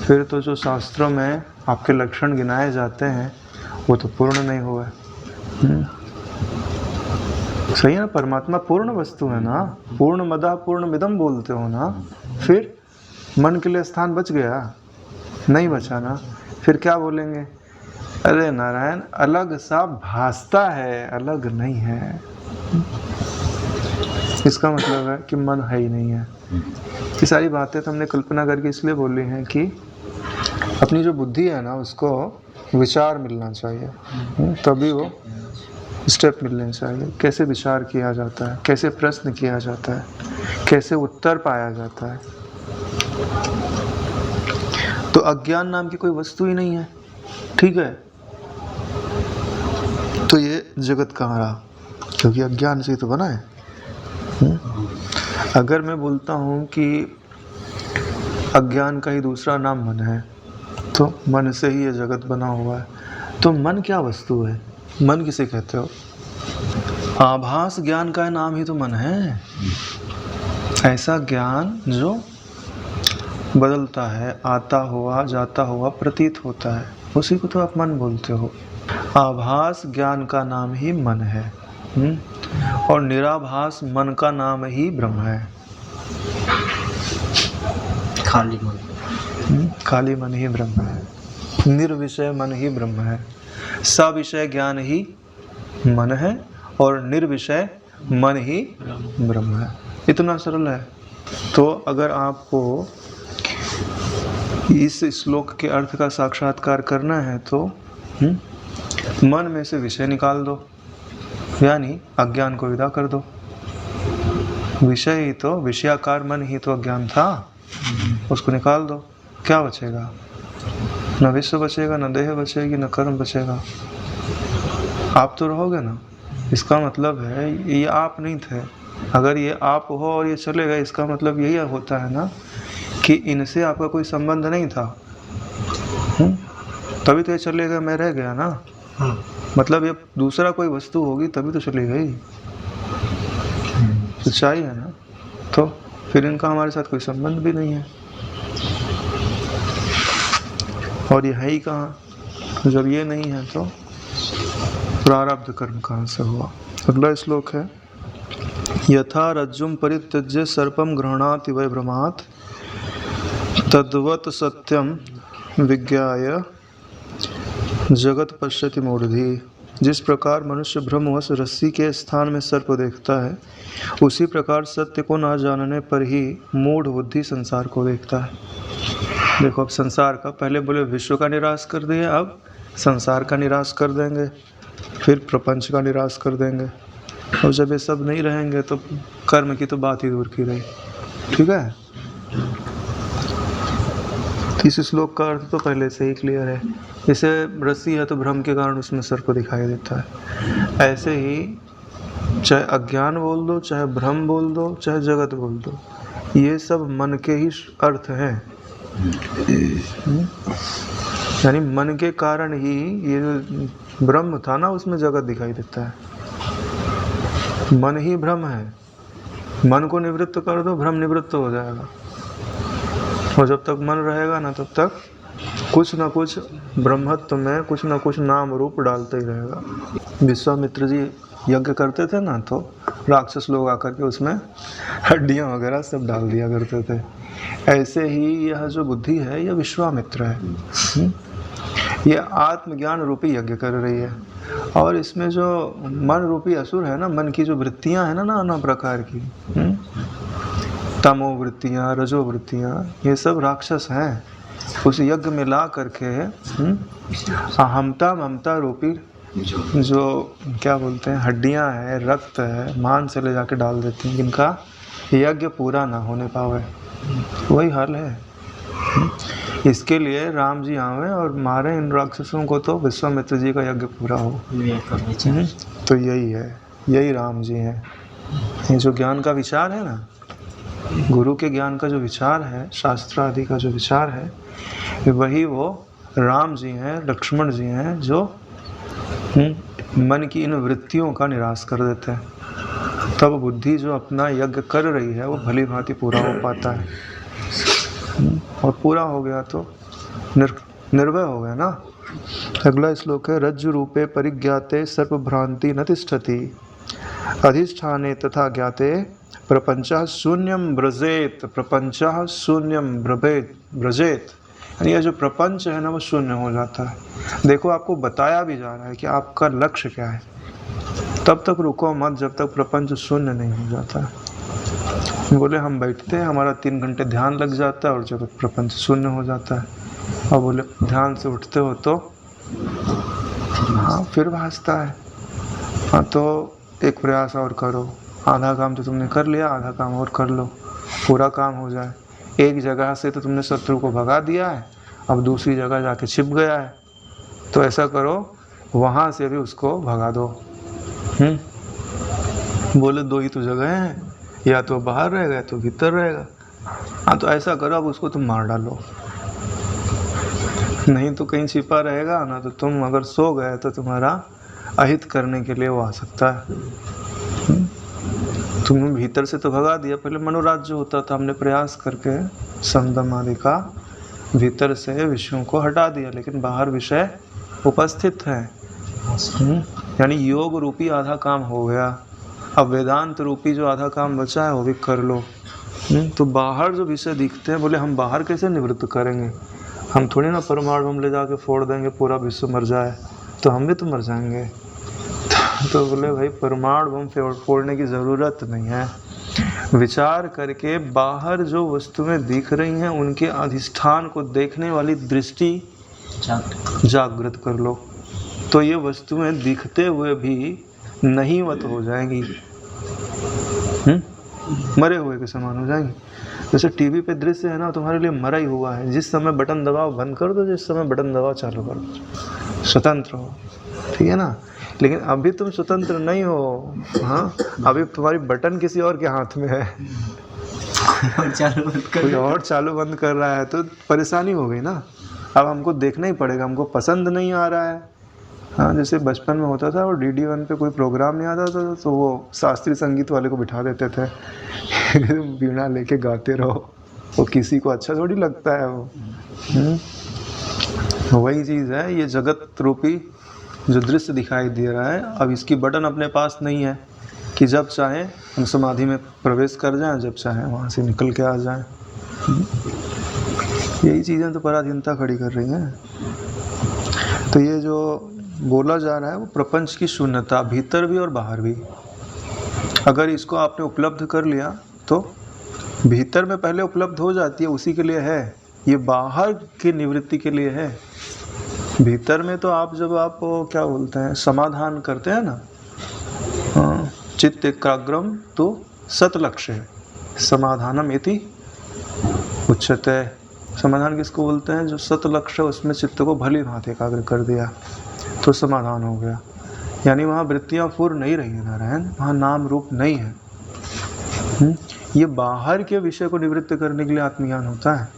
फिर तो जो शास्त्रों में आपके लक्षण गिनाए जाते हैं वो तो पूर्ण नहीं हुए। सही है ना? परमात्मा पूर्ण वस्तु है ना, पूर्ण मदा पूर्ण मिदम बोलते हो ना। फिर मन के लिए स्थान बच गया? नहीं बचा ना। फिर क्या बोलेंगे? अरे नारायण, अलग सा भासता है, अलग नहीं है। इसका मतलब है कि मन है ही नहीं है। ये सारी बातें तो हमने कल्पना करके इसलिए बोली हैं कि अपनी जो बुद्धि है ना, उसको विचार मिलना चाहिए, तभी वो स्टेप मिलने चाहिए। कैसे विचार किया जाता है, कैसे प्रश्न किया जाता है, कैसे उत्तर पाया जाता है। तो अज्ञान नाम की कोई वस्तु ही नहीं है, ठीक है? तो ये जगत कहाँ रहा? क्योंकि अज्ञान से ही तो बना है। अगर मैं बोलता हूँ कि अज्ञान का ही दूसरा नाम मन है, तो मन से ही ये जगत बना हुआ है। तो मन क्या वस्तु है? मन किसे कहते हो? आभास ज्ञान का नाम ही तो मन है। ऐसा ज्ञान जो बदलता है, आता हुआ जाता हुआ प्रतीत होता है, उसी को तो आप मन बोलते हो। आभास ज्ञान का नाम ही मन है, और निराभास मन का नाम ही ब्रह्म है। खाली मन, खाली मन ही ब्रह्म है। निर्विषय मन ही ब्रह्म है। सविषय ज्ञान ही मन है और निर्विषय मन ही ब्रह्म है। इतना सरल है। तो अगर आपको इस श्लोक के अर्थ का साक्षात्कार करना है तो मन में से विषय निकाल दो, यानी अज्ञान को विदा कर दो। विषय ही तो, विषयाकार मन ही तो अज्ञान था, उसको निकाल दो। क्या बचेगा? न विश्व बचेगा, न देह बचेगी, न कर्म बचेगा। आप तो रहोगे ना। इसका मतलब है ये आप नहीं थे। अगर ये आप हो और ये चले गए, इसका मतलब यही होता है ना कि इनसे आपका कोई संबंध नहीं था। तभी तो ये चले गए, मैं रह गया ना। मतलब ये दूसरा कोई वस्तु होगी तभी तो चली गई। सच्चाई है ना। तो फिर इनका हमारे साथ कोई संबंध भी नहीं है। और ये है ही कहाँ जब ये नहीं है, तो प्रारब्ध कर्म कहाँ से हुआ। अगला श्लोक है, यथा रज्जुम परित्यज्य सर्पम गृह्णाति वै भ्रमात् तद्वत् सत्यम विज्ञाय जगत पश्यति मूढ़धि। जिस प्रकार मनुष्य भ्रमवश रस्सी के स्थान में सर्प देखता है, उसी प्रकार सत्य को ना जानने पर ही मूढ़ बुद्धि संसार को देखता है। देखो, अब संसार का, पहले बोले विश्व का निराश कर दिए, अब संसार का निराश कर देंगे, फिर प्रपंच का निराश कर देंगे। और जब ये सब नहीं रहेंगे तो कर्म की तो बात ही दूर की रही। ठीक है, इस श्लोक का अर्थ तो पहले से ही क्लियर है। जैसे रस्सी है तो भ्रम के कारण उसमें सर्प दिखाई देता है, ऐसे ही चाहे अज्ञान बोल दो, चाहे भ्रम बोल दो, चाहे जगत बोल दो, ये सब मन के ही अर्थ हैं। यानी मन के कारण ही ये जो ब्रह्म था ना, उसमें जगत दिखाई देता है। मन ही भ्रम है। मन को निवृत्त कर दो, भ्रम निवृत्त हो जाएगा। और जब तक मन रहेगा ना, तब तक कुछ न कुछ ब्रह्मत्व में कुछ न कुछ नाम रूप डालते ही रहेगा। विश्वामित्र जी यज्ञ करते थे ना, तो राक्षस लोग आकर के उसमें हड्डियां वगैरह सब डाल दिया करते थे। ऐसे ही यह जो बुद्धि है, यह विश्वामित्र है। यह आत्मज्ञान रूपी यज्ञ कर रही है। और इसमें जो मन रूपी असुर है ना, मन की जो वृत्तियां हैं ना, नाना प्रकार की, तमो वृत्तियाँ, रजो वृत्तियाँ, ये सब राक्षस हैं। उस यज्ञ में ला करके अहमता ममता रूपी जो क्या बोलते हैं हड्डियाँ हैं, रक्त है, मांस से ले जाके डाल देते हैं, जिनका यज्ञ पूरा ना होने पावे। वही हाल है। इसके लिए राम जी आवे और मारे इन राक्षसों को, तो विश्वामित्र जी का यज्ञ पूरा हो। तो यही है, यही राम जी हैं। ये जो ज्ञान का विचार है ना, गुरु के ज्ञान का जो विचार है, शास्त्र आदि का जो विचार है, वही वो राम जी हैं, लक्ष्मण जी हैं, जो मन की इन वृत्तियों का निराश कर देते हैं। तब बुद्धि जो अपना यज्ञ कर रही है, वो भली भांति पूरा हो पाता है। और पूरा हो गया तो निर्भय हो गया ना। अगला श्लोक है, रज्जु रूपे परिज्ञाते सर्प भ्रांति न तिष्ठति अधिष्ठाने तथा ज्ञाते प्रपंचः शून्यम ब्रजेत। प्रपंचः शून्यम ब्रजेत, यानी यह जो प्रपंच है ना, वो शून्य हो जाता है। देखो, आपको बताया भी जा रहा है कि आपका लक्ष्य क्या है। तब तक रुको मत जब तक प्रपंच शून्य नहीं हो जाता। बोले हम बैठते हैं, हमारा 3 घंटे ध्यान लग जाता है और जब प्रपंच शून्य हो जाता है। और बोले ध्यान से उठते हो तो हाँ फिर भासता है। हाँ, तो एक प्रयास और करो। आधा काम तो तुमने कर लिया, आधा काम और कर लो, पूरा काम हो जाए। एक जगह से तो तुमने शत्रु को भगा दिया है, अब दूसरी जगह जाके छिप गया है, तो ऐसा करो वहाँ से भी उसको भगा दो। बोले 2 ही तो जगह हैं, या तो बाहर रहेगा या तो भीतर रहेगा। हाँ, तो ऐसा करो, अब उसको तुम मार डालो। नहीं तो कहीं छिपा रहेगा ना, तो तुम अगर सो गए तो तुम्हारा अहित करने के लिए वो आ सकता है। तुमने भीतर से तो भगा दिया, पहले मनोराज्य होता था, हमने प्रयास करके समदम आदि का भीतर से विषयों को हटा दिया, लेकिन बाहर विषय उपस्थित है। यानी योग रूपी आधा काम हो गया, अब वेदांत रूपी जो आधा काम बचा है वो भी कर लो। तो बाहर जो विषय दिखते हैं, बोले हम बाहर कैसे निवृत्त करेंगे? हम थोड़ी ना परमाणु बम ले जाके फोड़ देंगे, पूरा विश्व मर जाए तो हम भी तो मर जाएंगे। तो बोले भाई परमाणु बम फोड़ने की ज़रूरत नहीं है। विचार करके बाहर जो वस्तुएं दिख रही हैं उनके अधिष्ठान को देखने वाली दृष्टि जागृत कर लो, तो ये वस्तुएं दिखते हुए भी नहीवत हो जाएंगी, मरे हुए के समान हो जाएंगी। जैसे टीवी पे दृश्य है ना, तुम्हारे लिए मरा ही हुआ है। जिस समय बटन दबाओ बंद कर दो, जिस समय बटन दबाओ चालू कर दो, स्वतंत्र हो। ठीक है ना? लेकिन अभी तुम स्वतंत्र नहीं हो। हाँ, अभी तुम्हारी बटन किसी और के हाथ में है, और चालू बंद कर कोई और चालू बंद कर रहा है, तो परेशानी हो गई ना। अब हमको देखना ही पड़ेगा, हमको पसंद नहीं आ रहा है। हाँ, जैसे बचपन में होता था, और DD1 पे कोई प्रोग्राम नहीं आता था तो वो शास्त्रीय संगीत वाले को बिठा देते थे वीणा लेके गाते रहो, वो किसी को अच्छा थोड़ी लगता है वो। वही चीज़ है, ये जगत रूपी जो दृश्य दिखाई दे रहा है, अब इसकी बटन अपने पास नहीं है कि जब चाहें हम समाधि में प्रवेश कर जाएं, जब चाहें वहाँ से निकल के आ जाएं। यही चीज़ें तो पराधीनता खड़ी कर रही हैं। तो ये जो बोला जा रहा है वो प्रपंच की शून्यता, भीतर भी और बाहर भी। अगर इसको आपने उपलब्ध कर लिया तो भीतर में पहले उपलब्ध हो जाती है, उसी के लिए है। ये बाहर की निवृत्ति के लिए है। भीतर में तो आप जब आप क्या बोलते हैं, समाधान करते हैं ना, चित्त एकाग्रम तो सतलक्ष्य है, समाधानम इति उच्यते। समाधान किसको बोलते हैं? जो सतलक्ष्य, उसमें चित्त को भली भांति एकाग्र कर दिया तो समाधान हो गया। यानी वहाँ वृत्तियाँ पूर्ण नहीं रही है नारायण, वहाँ नाम रूप नहीं है। ये बाहर के विषय को निवृत्त करने के लिए आत्मज्ञान होता है।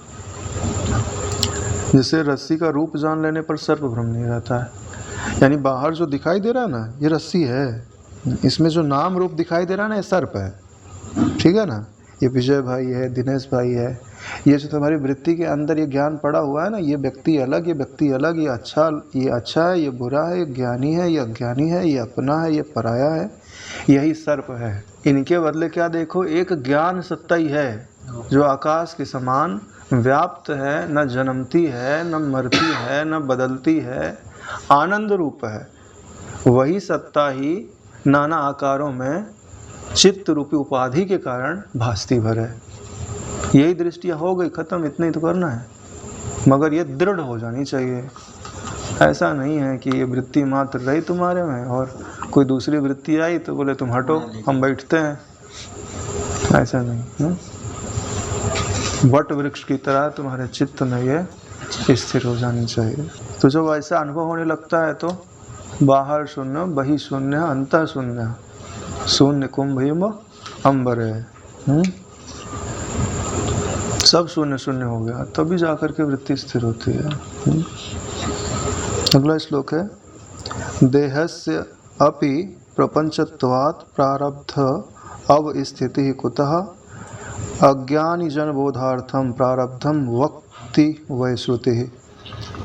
जैसे रस्सी का रूप जान लेने पर सर्प भ्रम नहीं रहता है। यानी बाहर जो दिखाई दे रहा है ना, ये रस्सी है, इसमें जो नाम रूप दिखाई दे रहा है ना, ये सर्प है, ठीक है ना। ये विजय भाई है, दिनेश भाई है, ये जो तुम्हारी वृत्ति के अंदर ये ज्ञान पड़ा हुआ है ना, ये व्यक्ति अलग, ये व्यक्ति अलग, ये अच्छा है, ये बुरा है, ये ज्ञानी है, ये अज्ञानी है, ये अपना है, ये पराया है, यही सर्प है। इनके बदले क्या देखो, एक ज्ञान सत्ता ही है जो आकाश के समान व्याप्त है, न जन्मती है, न मरती है, न बदलती है, आनंद रूप है। वही सत्ता ही नाना आकारों में चित्त रूपी उपाधि के कारण भासती भर है। यही दृष्टियाँ हो गई, खत्म, इतना ही तो करना है। मगर ये दृढ़ हो जानी चाहिए। ऐसा नहीं है कि ये वृत्ति मात्र रही तुम्हारे में और कोई दूसरी वृत्ति आई तो बोले तुम हटो, हम बैठते हैं। ऐसा नहीं। वट वृक्ष की तरह तुम्हारे चित्त में ये स्थिर हो जानी चाहिए। तो जब ऐसा अनुभव होने लगता है तो बाहर शून्य, बही शून्य, अंतः शून्य, शून्य कुंभ अंबर है, सब शून्य शून्य हो गया, तभी जाकर के वृत्ति स्थिर होती है। अगला श्लोक है, देहस्य अपि प्रपंचत्वात् प्रारब्ध अवस्थिति कुतः अज्ञानी जन बोधार्थम प्रारब्धम वक्ति वैश्रुति।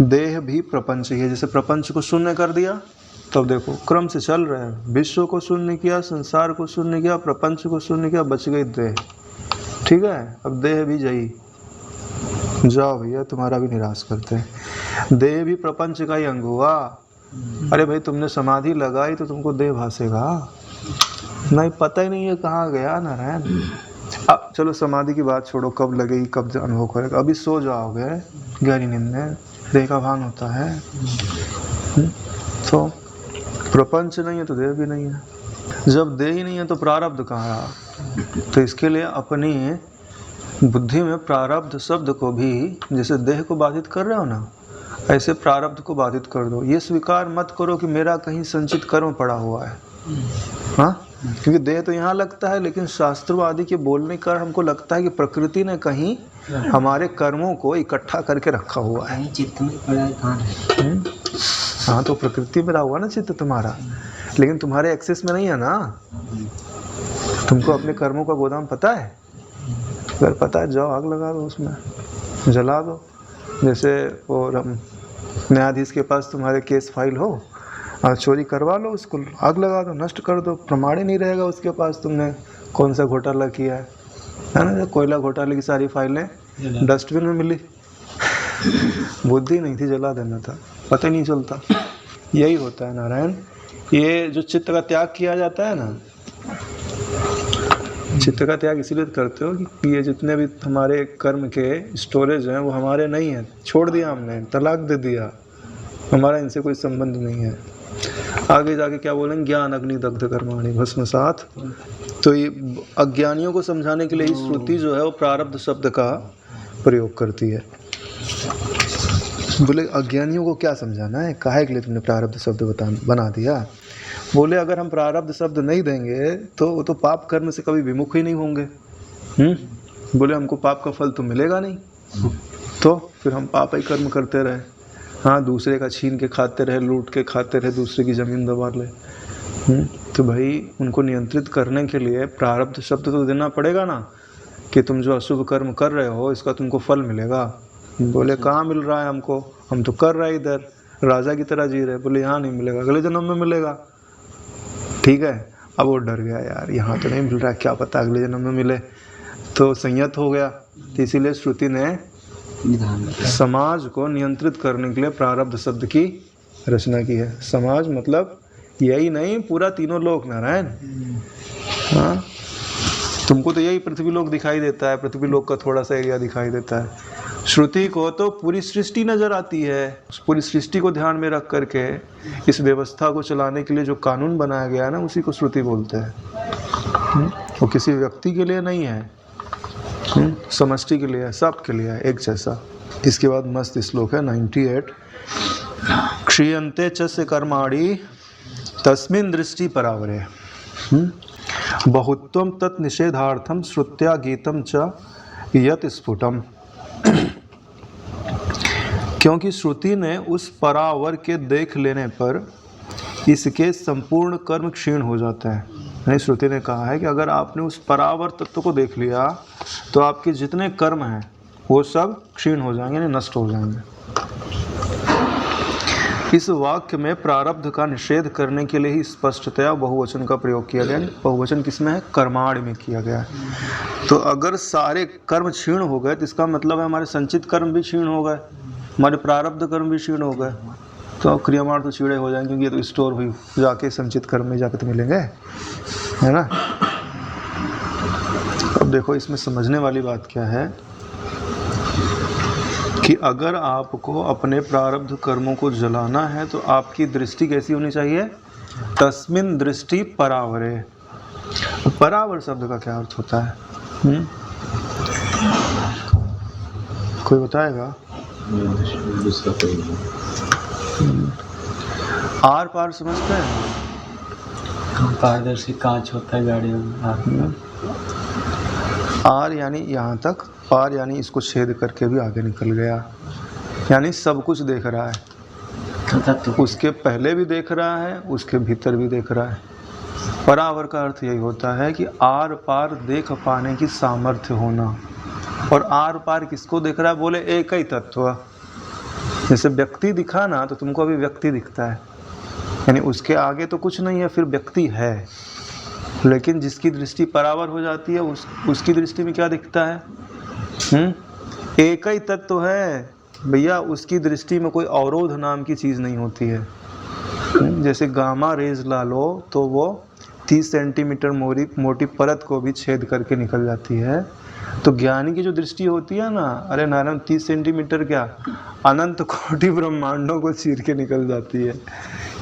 देह भी प्रपंच ही है। जैसे प्रपंच को शून्य कर दिया, तब देखो क्रम से चल रहे हैं। विश्व को शून्य किया, संसार को शून्य किया, प्रपंच को शून्य किया, बच गई देह। ठीक है, अब देह भी जई, जाओ भैया तुम्हारा भी निराश करते हैं। देह भी प्रपंच का ही अंग हुआ। अरे भाई तुमने समाधि लगाई तो तुमको देह भासेगा नहीं, पता ही नहीं है कहाँ गया नारायण। अब चलो समाधि की बात छोड़ो, कब लगेगी, कब अनुभव करेगा, अभी सो जाओगे गहरी नींद में, देह का भान होता है। तो प्रपंच नहीं है तो देह भी नहीं है। जब देह ही नहीं है तो प्रारब्ध कहाँ रहा। तो इसके लिए अपनी बुद्धि में प्रारब्ध शब्द को भी, जैसे देह को बाधित कर रहे हो ना, ऐसे प्रारब्ध को बाधित कर दो। ये स्वीकार मत करो कि मेरा कहीं संचित कर्म पड़ा हुआ है। हाँ, क्योंकि देह तो यहाँ लगता है, लेकिन शास्त्रवादी के बोलने का हमको लगता है कि प्रकृति ने कहीं हमारे कर्मों को इकट्ठा करके रखा हुआ है। चित्त में पड़ा कहाँ है? हाँ, तो प्रकृति में रहा हुआ ना चित्त तुम्हारा, लेकिन तुम्हारे एक्सेस में नहीं है ना। तुमको अपने कर्मों का गोदाम पता है? अगर पता है, जाओ आग लगा दो, उसमें जला दो। जैसे वो न्यायाधीश के पास तुम्हारे केस फाइल हो और चोरी करवा लो, उसको आग लगा दो, नष्ट कर दो। प्रमाण ही नहीं रहेगा उसके पास तुमने कौन सा घोटाला किया है ना। कोयला घोटाले की सारी फाइलें डस्टबिन में मिली, बुद्धि नहीं थी, जला देना था, पता ही नहीं चलता। यही होता है नारायण। ये जो चित्त का त्याग किया जाता है ना, चित्त का त्याग इसीलिए करते हो कि ये जितने भी हमारे कर्म के स्टोरेज हैं वो हमारे नहीं हैं, छोड़ दिया हमने, तलाक दे दिया, हमारा इनसे कोई संबंध नहीं है। आगे जाके क्या बोलेंगे, ज्ञान अग्नि दग्ध कर्माणि भस्मसात्। तो ये अज्ञानियों को समझाने के लिए इस श्रुति जो है वो प्रारब्ध शब्द का प्रयोग करती है। बोले अज्ञानियों को क्या समझाना है, काहे के लिए तुमने प्रारब्ध शब्द बना दिया। बोले अगर हम प्रारब्ध शब्द नहीं देंगे तो वो तो पाप कर्म से कभी विमुख ही नहीं होंगे। बोले हमको पाप का फल तो मिलेगा नहीं, तो फिर हम पाप ही कर्म करते रहे। हाँ, दूसरे का छीन के खाते रहे, लूट के खाते रहे, दूसरे की ज़मीन दबा ले। तो भाई उनको नियंत्रित करने के लिए प्रारब्ध शब्द तो देना पड़ेगा ना, कि तुम जो अशुभ कर्म कर रहे हो इसका तुमको फल मिलेगा। बोले कहाँ मिल रहा है हमको, हम तो कर रहे इधर राजा की तरह जी रहे। बोले यहाँ नहीं मिलेगा, अगले जन्म में मिलेगा। ठीक है, अब वो डर गया, यार यहाँ तो नहीं मिल रहा, क्या पता अगले जन्म में मिले। तो संयत हो गया। तो इसीलिए श्रुति ने समाज को नियंत्रित करने के लिए प्रारब्ध शब्द की रचना की है। समाज मतलब यही नहीं, पूरा तीनों लोक नारायण। हाँ, तुमको तो यही पृथ्वी लोक दिखाई देता है, पृथ्वी लोक का थोड़ा सा एरिया दिखाई देता है। श्रुति को तो पूरी सृष्टि नजर आती है। पूरी सृष्टि को ध्यान में रख करके इस व्यवस्था को चलाने के लिए जो कानून बनाया गया है ना, उसी को श्रुति बोलते हैं। वो किसी व्यक्ति के लिए नहीं है, समष्टि के लिए है, सब के लिए है, एक जैसा। इसके बाद मस्त श्लोक है 98। क्षीयन्ते च कर्माणि तस्मिन् दृष्टि परावरे बहुत्वं तत् निषेधार्थम श्रुत्या गीतम च यत् स्फुटम। क्योंकि श्रुति ने उस परावर के देख लेने पर इसके संपूर्ण कर्म क्षीण हो जाते हैं। नहीं, श्रुति ने कहा है कि अगर आपने उस परावर तत्व को देख लिया तो आपके जितने कर्म हैं वो सब क्षीण हो जाएंगे, नष्ट हो जाएंगे। इस वाक्य में प्रारब्ध का निषेध करने के लिए ही स्पष्टतया बहुवचन का प्रयोग किया गया। बहुवचन किसमें है? कर्माणि में किया गया है। तो अगर सारे कर्म क्षीण हो गए तो इसका मतलब है हमारे संचित कर्म भी क्षीण हो गए, हमारे प्रारब्ध कर्म भी क्षीण हो गए। तो क्रियामाण तो छीड़े हो जाएंगे, क्योंकि ये तो स्टोर हुई जाके संचित कर्म में जाके तो मिलेंगे, है ना। अब देखो इसमें समझने वाली बात क्या है कि अगर आपको अपने प्रारब्ध कर्मों को जलाना है तो आपकी दृष्टि कैसी होनी चाहिए? तस्मिन् दृष्टि परावरे। परावर शब्द का क्या अर्थ होता है? कोई बताएगा? आर पार समझते हैं? पारदर्शी कांच होता है गाड़ियों में। आर यानी यहाँ तक, पार यानी इसको छेद करके भी आगे निकल गया, यानी सब कुछ देख रहा है। उसके पहले भी देख रहा है, उसके भीतर भी देख रहा है। परावर का अर्थ यही होता है कि आर पार देख पाने की सामर्थ्य होना। और आर पार किसको देख रहा है? बोले एक ही तत्व। जैसे व्यक्ति दिखा ना, तो तुमको अभी व्यक्ति दिखता है, यानी उसके आगे तो कुछ नहीं है, फिर व्यक्ति है। लेकिन जिसकी दृष्टि परावर हो जाती है उसकी दृष्टि में क्या दिखता है? एक ही तत्व है भैया, उसकी दृष्टि में कोई अवरोध नाम की चीज़ नहीं होती है। जैसे गामा रेज ला लो तो वो 30 सेंटीमीटर मोटी परत को भी छेद करके निकल जाती है। तो ज्ञानी की जो दृष्टि होती है ना, अरे नारायण 30 सेंटीमीटर क्या, अनंत कोटि ब्रह्मांडों को चीर के निकल जाती है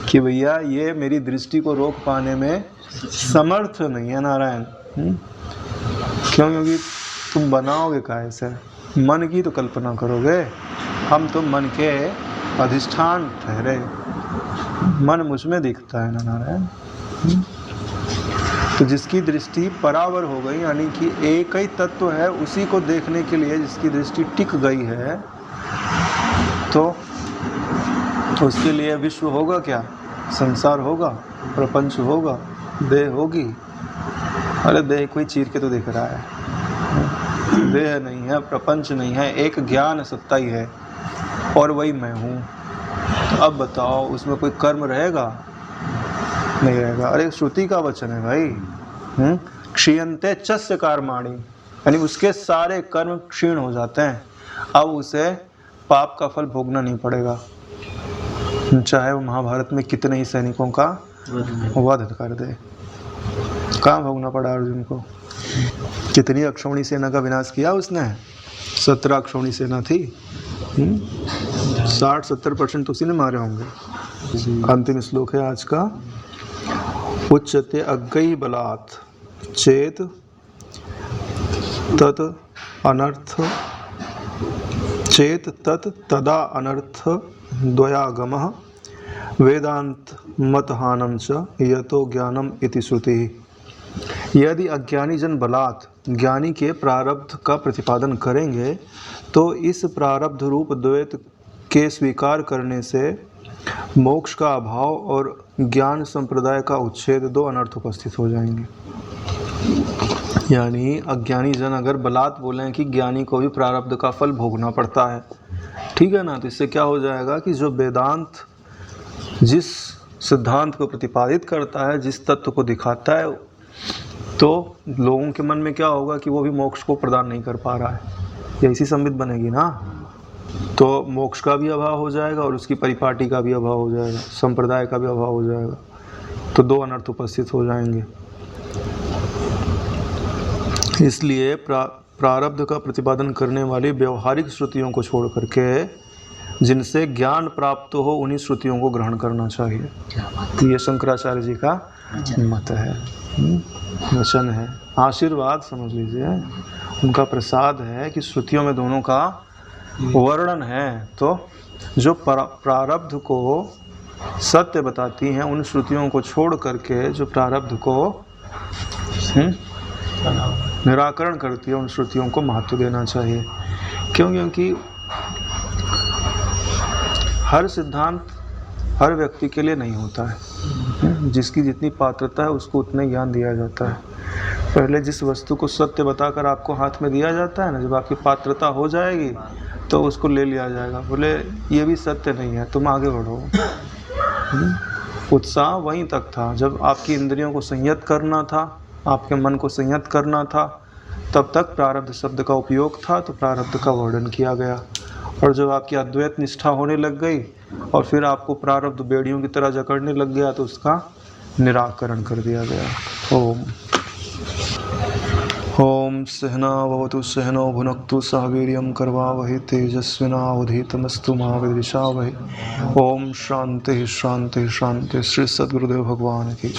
कि भैया ये मेरी दृष्टि को रोक पाने में समर्थ नहीं है नारायण। क्यों? क्योंकि तुम बनाओगे काहे से? मन की तो कल्पना करोगे, हम तो मन के अधिष्ठान ठहरे, मन मुझ में दिखता है ना नारायण। तो जिसकी दृष्टि परावर हो गई, यानी कि एक ही तत्व है, उसी को देखने के लिए जिसकी दृष्टि टिक गई है, तो उसके लिए विश्व होगा क्या? संसार होगा, प्रपंच होगा, देह होगी। अरे देह कोई चीर के तो दिख रहा है, देह नहीं है, प्रपंच नहीं है, एक ज्ञान सत्ता ही है, और वही मैं हूँ। तो अब बताओ उसमें कोई कर्म रहेगा? नहीं रहेगा। अरे श्रुति का वचन है भाई, क्षीयन्ते च कर्माणि, यानी उसके सारे कर्म क्षीण हो जाते हैं। अब उसे पाप का फल भोगना नहीं पड़ेगा, चाहे वो महाभारत में कितने ही सैनिकों का वध कर दे। कहाँ भोगना पड़ा अर्जुन को? कितनी अक्षौणी सेना का विनाश किया उसने? 17 अक्षौणी सेना थी, 60-70% तो उसी ने मारे होंगे। अंतिम श्लोक है आज का। उच्यते अग्गई बलात् चेत तत् अनर्थ चेत तत् तदा अनर्थ द्वयागमः वेदांत मतहानं च यतो ज्ञानम इति श्रुति। यदि अज्ञानी जन बलात् ज्ञानी के प्रारब्ध का प्रतिपादन करेंगे तो इस प्रारब्ध रूप द्वैत के स्वीकार करने से मोक्ष का अभाव और ज्ञान संप्रदाय का उच्छेद, दो अनर्थ उपस्थित हो जाएंगे। यानी अज्ञानी जन अगर बलात् बोलें कि ज्ञानी को भी प्रारब्ध का फल भोगना पड़ता है, ठीक है ना, तो इससे क्या हो जाएगा कि जो वेदांत जिस सिद्धांत को प्रतिपादित करता है, जिस तत्व को दिखाता है, तो लोगों के मन में क्या होगा कि वो भी मोक्ष को प्रदान नहीं कर पा रहा है, ये ऐसी संबित बनेगी ना, तो मोक्ष का भी अभाव हो जाएगा और उसकी परिपाटी का भी अभाव हो जाएगा, संप्रदाय का भी अभाव हो जाएगा, तो दो अनर्थ उपस्थित हो जाएंगे। इसलिए प्रारब्ध का प्रतिपादन करने वाली व्यवहारिक श्रुतियों को छोड़ करके जिनसे ज्ञान प्राप्त हो उन्हीं श्रुतियों को ग्रहण करना चाहिए। ये शंकराचार्य जी का मत है, वचन है, आशीर्वाद समझ लीजिए, उनका प्रसाद है कि श्रुतियों में दोनों का वर्णन है। तो जो प्रारब्ध को सत्य बताती हैं उन श्रुतियों को छोड़ करके जो प्रारब्ध को निराकरण करती है उन श्रुतियों को महत्व देना चाहिए। क्योंकि हर सिद्धांत हर व्यक्ति के लिए नहीं होता है, जिसकी जितनी पात्रता है उसको उतना ज्ञान दिया जाता है। पहले जिस वस्तु को सत्य बताकर आपको हाथ में दिया जाता है ना, जब आपकी पात्रता हो जाएगी तो उसको ले लिया जाएगा, बोले ये भी सत्य नहीं है, तुम आगे बढ़ो। उत्साह वहीं तक था, जब आपकी इंद्रियों को संयत करना था, आपके मन को संयत करना था, तब तक प्रारब्ध शब्द का उपयोग था, तो प्रारब्ध का वर्णन किया गया। और जब आपकी अद्वैत निष्ठा होने लग गई और फिर आपको प्रारब्ध बेड़ियों की तरह जकड़ने लग गया तो उसका निराकरण कर दिया गया। ओम सहना भवतु सहनो भुनक्तु सह वीर्यं करवावहै तेजस्विनावधीतमस्तु मा विद्विषावहै। ओम शांति शांति शांति। श्री सद्गुरुदेव भगवान की।